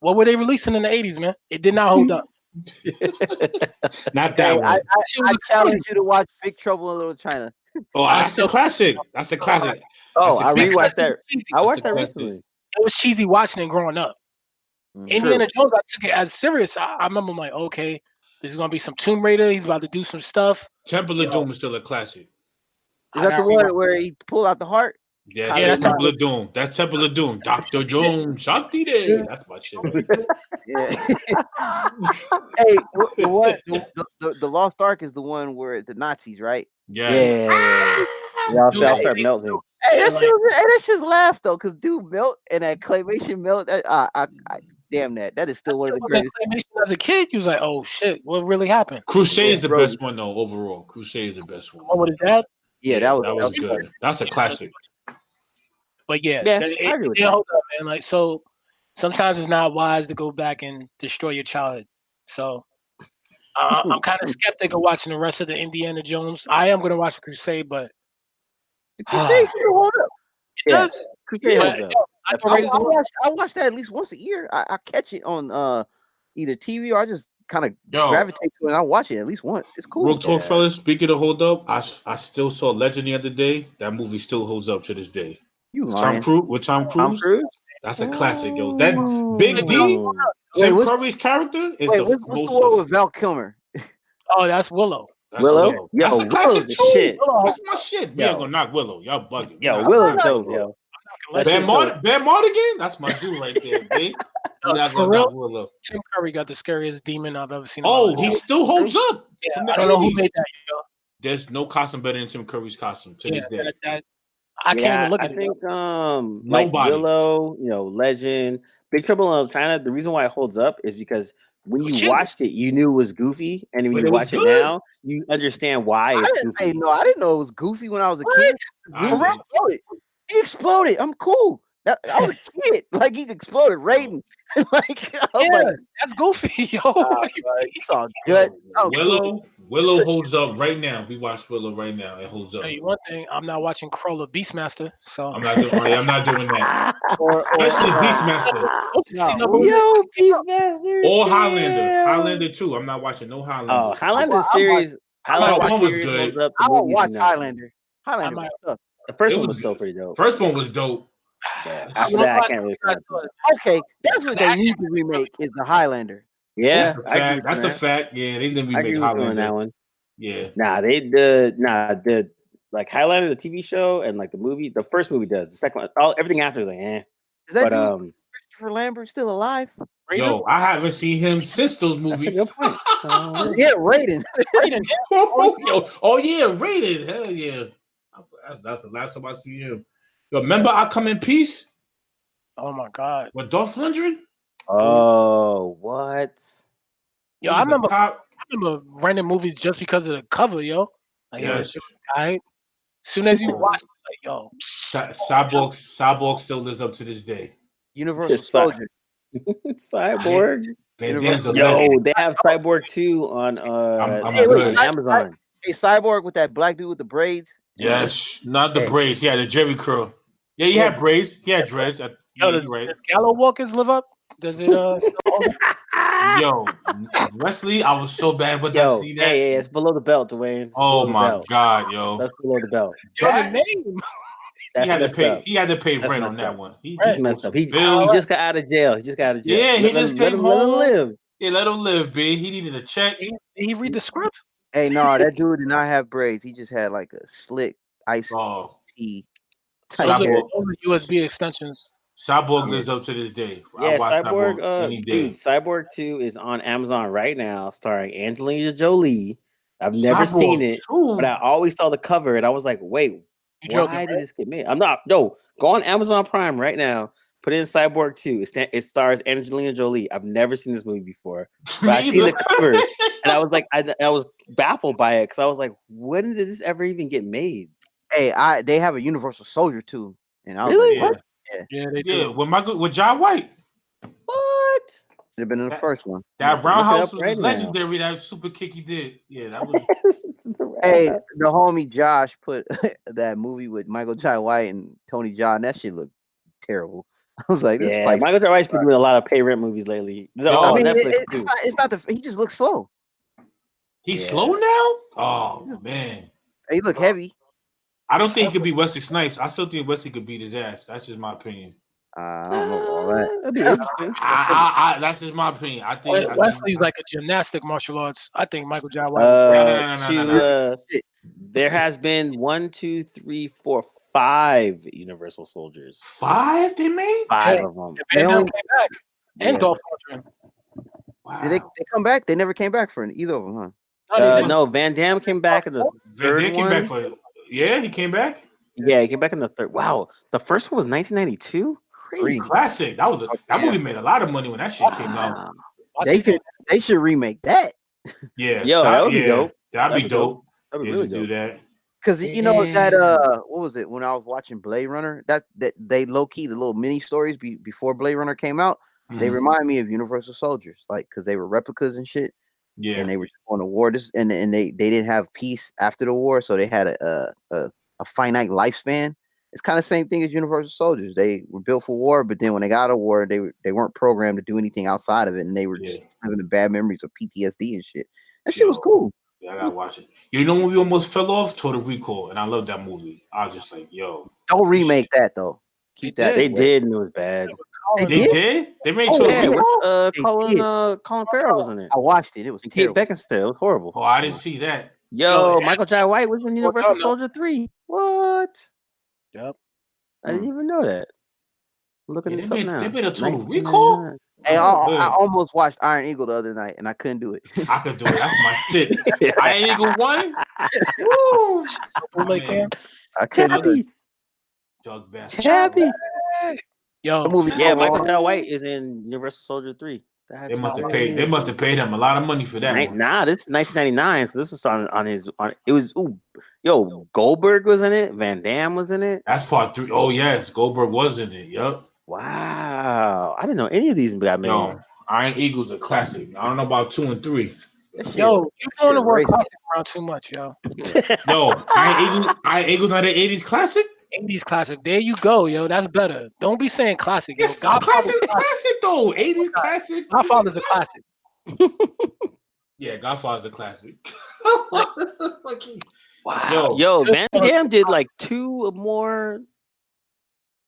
what were they releasing in the 80s, man? It did not hold up. Not that Hey, one. I challenge you to watch Big Trouble in Little China. Oh, that's a classic. That's a classic. Oh, That's I a classic. rewatched that. I That's watched a that classic. recently. It was cheesy watching it growing up. Indiana Jones, I took it as serious. I remember I'm like, okay, there's gonna be some Tomb Raider. He's about to do some stuff. Temple of Doom is still a classic. Is that the one where he pulled out the heart? Yes, Yeah, that's that's Temple of Doom. That's Temple of Doom. Dr. Jones, Shanti Day. That's my shit. Right? Yeah. Hey, the Lost Ark is the one where the Nazis, right? Yes. Yeah, I'll start melting. Hey, that shit's laugh though, cause dude melt and that claymation melt. Damn that is still one of the greatest. Claymation as a kid, you was like, oh shit, what really happened? Crusade is the best one though. Overall, Crusade is the best one. Oh, with his dad? Yeah, that was good. That's a classic. But yeah, I agree with that. hold up, man. Like, so sometimes it's not wise to go back and destroy your childhood. So I'm kind of skeptic of watching the rest of the Indiana Jones. I am gonna watch Crusade, but the Crusade still hold up. It does. Crusade holds up. I watch that at least once a year. I catch it on either TV or I just kind of gravitate to it and I watch it at least once. It's cool. Real talk, fellas. Speaking of hold up, I still saw Legend the other day. That movie still holds up to this day. You lying? Tom Cruise? That's a classic, yo. That Big D, Tim Curry's character is what's the one with Val Kilmer? Oh, that's Willow. Willow? That's a classic too. Shit. That's my shit. We ain't gonna knock Willow. Y'all bugging. Yo, Willow's dope, yo. Bad Mardigan? That's my dude right there, B. We're not gonna knock Willow. Tim Curry got the scariest demon I've ever seen. Oh, he still holds up. Yeah, I don't know who made that, yo. There's no costume better than Tim Curry's costume to this day. I can't even look at it. I think like Willow, Legend, Big Trouble in Little China. The reason why it holds up is because when you watched it, you knew it was goofy, and when you watch it now, you understand why it's goofy. I didn't know it was goofy when I was a kid. He exploded. I'm cool. I was a kid. Like he exploded, Raiden. That's goofy, yo. It's all good. Willow holds up right now. We watched Willow right now. It holds up. Tell you one thing, I'm not watching Crawler Beastmaster, so I'm not doing that. Especially Beastmaster. Yo, Beastmaster. Or Highlander too. I'm not watching no Highlander. Oh, Highlander series. Highlander was good. I don't watch Highlander. Highlander was tough. The first one was still pretty dope. First one was dope. Yeah, after that, I can't really. Okay, that's what they need to remake is the Highlander. Yeah, that's a fact. Yeah, they didn't remake Highlander. That one. Yeah. The like Highlander, the TV show, and like the movie. The first movie does. The second one, everything after is like, eh. Is that Christopher Lambert still alive? Yo, I haven't seen him since those movies. Yeah, Raiden. Oh yeah, Raiden. Hell yeah. That's the last time I see him. Yo, remember I Come in Peace? Oh my god. With Dolph Lundgren? Oh, what? Yo, I remember renting movies just because of the cover, yo. Like, yes. As soon as you watch it, like, yo. Cyborg still lives up to this day. Universal Soldier. Cyborg. They have Cyborg 2 on Amazon. Hey, Cyborg with that black dude with the braids. Yes, not the braids. Yeah, the Jerry curl. Yeah, he had braids. He had dreads. Does Gallow Walkers live up? Does it? Yo, Wesley, I was so bad with that scene. Hey, it's below the belt, Dwayne. Oh my god, yo. That's below the belt. That name. He had to pay rent on that one. He messed up. He just got out of jail. Yeah, he just came home. Let him live. Yeah, let him live, B. He needed a check. Did he read the script? Hey, no, that dude did not have braids. He just had like a slick ice tea type hair. USB extensions. Cyborg lives up to this day. Yeah, Cyborg 2 is on Amazon right now, starring Angelina Jolie. I've never seen it, but I always saw the cover and I was like, wait, why did this get made? Go on Amazon Prime right now. Put in Cyborg 2. It stars Angelina Jolie. I've never seen this movie before, but I seen the cover and I was like, I was baffled by it because I was like, when did this ever even get made? Hey, they have a Universal Soldier too, and I was really? Like, they do. With John White. What? They've been in the first one. That roundhouse was legendary. That super kick he did. Yeah, that was. Hey, the homie Josh put that movie with Michael Jai White and Tony Jaa. That shit looked terrible. I was like, this fight. Michael J. White's been doing a lot of pay rent movies lately. I mean, Netflix it's too. not the. He just looks slow. He's slow now. Oh man, He look heavy. I don't think he could be Wesley Snipes. I still think Wesley could beat his ass. That's just my opinion. I don't know all that. That'd be interesting. That's just my opinion. I think Wesley's like a gymnastic martial arts. I think Michael J. White. No. There has been 1, 2, 3, 4, 5 Universal Soldiers. 5 they made? 5 of them. They only came back. And Dolph Lundgren. Wow. Did they come back? They never came back for either of them, huh? No, Van Damme came back in the third Van Damme one. came back he came back? Yeah, he came back in the third. Wow, the first one was 1992. Crazy. Classic. That movie made a lot of money when that shit came out. They should remake that. Yeah. That would be dope. That'd be dope. That'd be really dope. Do that. Because you know that what was it when I was watching Blade Runner? That they low key the little mini stories before Blade Runner came out. Mm-hmm. They remind me of Universal Soldiers, like because they were replicas and shit. Yeah. And they were going to war. And they didn't have peace after the war, so they had a finite lifespan. It's kind of the same thing as Universal Soldiers. They were built for war, but then when they got out of war, they weren't programmed to do anything outside of it, and they were just having the bad memories of PTSD and shit. That shit was cool. Yeah, I gotta watch it. You know when we almost fell off? Total Recall, and I love that movie. I was just like, yo. Don't remake that though. Keep that. They did, and it was bad. They did? They made Total Recall? Colin Farrell was in it. I watched it. It was Kate Beckinsale. It was horrible. Oh, I didn't see that. Yo, Michael J. White was in Universal Soldier 3. What? Yep. I didn't even know that. I'm looking this up now. They made a Total Recall? Hey, I almost watched Iron Eagle the other night, and I couldn't do it. I could do it. That's my shit. Iron Eagle 1? Woo! I couldn't do it. Doug Bass. Tabby. Yo, Michael J. White is in Universal Soldier 3. They must have paid him a lot of money for that. Nah, this is 1999, so this was on his. It was Goldberg was in it. Van Damme was in it. That's part 3. Oh yes, Goldberg was in it. Yup. Wow, I didn't know any of these got made. No, Iron Eagle's a classic. I don't know about 2 and 3. Yo, you throwing the word classic around too much, yo. No, Iron Eagle's not an 80s classic. 80s classic. There you go, yo. That's better. Don't be saying classic. It's classic though. 80s classic. Godfather's a classic. Yeah, Godfather's a classic. Wow. Yo, Van Damme did like 2 or more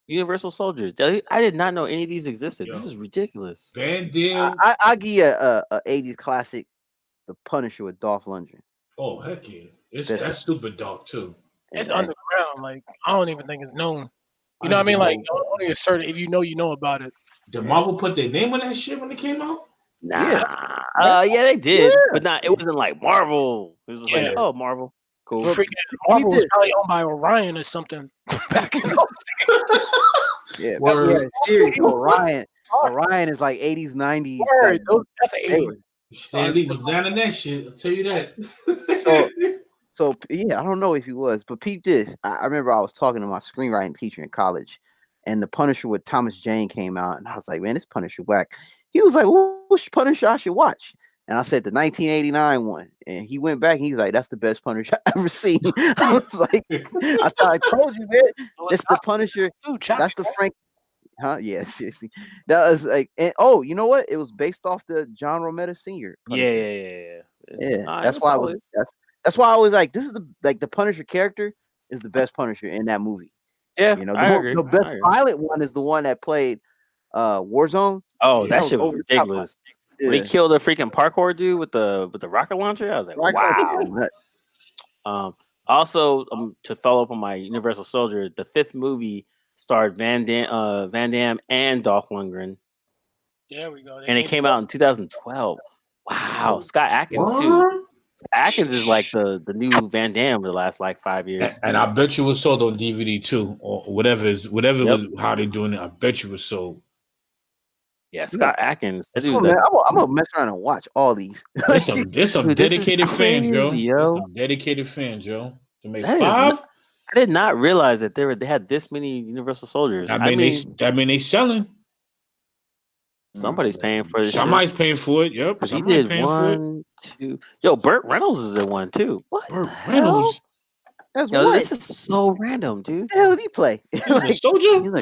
Universal Soldiers. I did not know any of these existed. This is ridiculous. Van Damme. I give you a 80s classic, The Punisher with Dolph Lundgren. Oh heck yeah. That's stupid dog too. It's underground. Like I don't even think it's known. You know what I mean? Like only a certain if you know about it. Did Marvel put their name on that shit when it came out? Nah. Yeah, they did. Yeah. But not. It wasn't like Marvel. It was like, oh, Marvel. Cool. Marvel was probably owned by Orion or something. Back in seriously, Orion is like 80s, 90s. That's an 80s. Stan Lee was down in that shit. I'll tell you that. So yeah, I don't know if he was, but peep this. I remember I was talking to my screenwriting teacher in college, and The Punisher with Thomas Jane came out, and I was like, man, this Punisher whack. He was like, which Punisher I should watch? And I said the 1989 one, and he went back and he was like, that's the best Punisher I've ever seen. I was like, I told you, man, it's the Punisher. That's the Frank. Huh? Yeah, seriously. That was like, and you know what? It was based off the John Romita Sr. Punisher. Yeah. That's why I was. That's why I was like, this is the Punisher character is the best Punisher in that movie. Yeah, the best violent one is the one that played Warzone. Oh, that shit was ridiculous. When he killed the freaking parkour dude with the rocket launcher, I was like, wow. Also, to follow up on my Universal Soldier, the 5th movie starred Van Damme and Dolph Lundgren. There we go. And it came out in 2012. Wow, Scott Adkins too. Atkins is like the new Van Damme the last like 5 years. And I bet you it was sold on DVD too, or whatever was how they doing it. I bet you it was sold. Yeah, Scott Adkins. I'm gonna mess around and watch all these. There's some dedicated fans, bro. Some dedicated fans, Joe. To make 5. I did not realize that they had this many Universal Soldiers. I mean they selling. Somebody's paying for this. Somebody's paying for it. Yep. He did 1, 2. Yo, Burt Reynolds is in 1 too. What? Burt Reynolds. That's Yo, what. this is so random, dude. What the hell did he play? He was a soldier.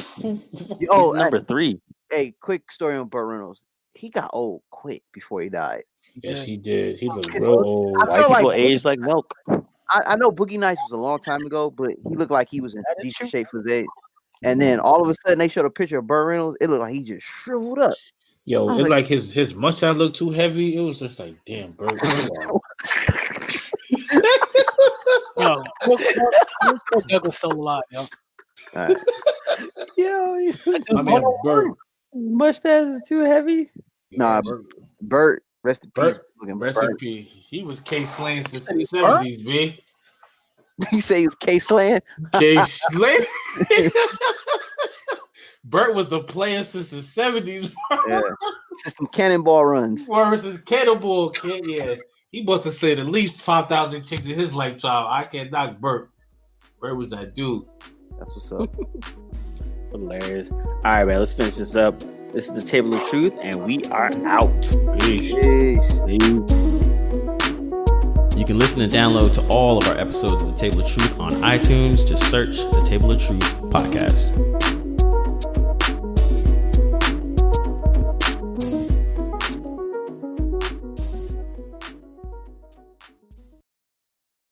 He's number 3. Hey, quick story on Burt Reynolds. He got old quick before he died. Yes, he did. He looked real old. I White feel people like age like milk. I know Boogie Nights was a long time ago, but he looked like he was in decent shape for his age. And then all of a sudden they showed a picture of Burt Reynolds. It looked like he just shriveled up. Yo, it like his mustache looked too heavy. It was just like, damn, Burt. Yo, Douglas still alive, yo. Right. Yo, I mean, Burt. Mustache is too heavy. Nah, Burt, rest in peace. Rest in peace. He was K-Slaying since the 70s, man. You say he was K-Slaying? K-Slaying? Burt was the player since the 70s. Yeah. Just some cannonball runs. Versus Cannonball Kid, yeah. He must have said at least 5,000 chicks in his lifetime. I can't knock Burt. Burt was that dude. That's what's up. Hilarious. All right, man. Let's finish this up. This is the Table of Truth, and we are out. Peace. Peace. You can listen and download to all of our episodes of the Table of Truth on iTunes. Just search the Table of Truth podcast.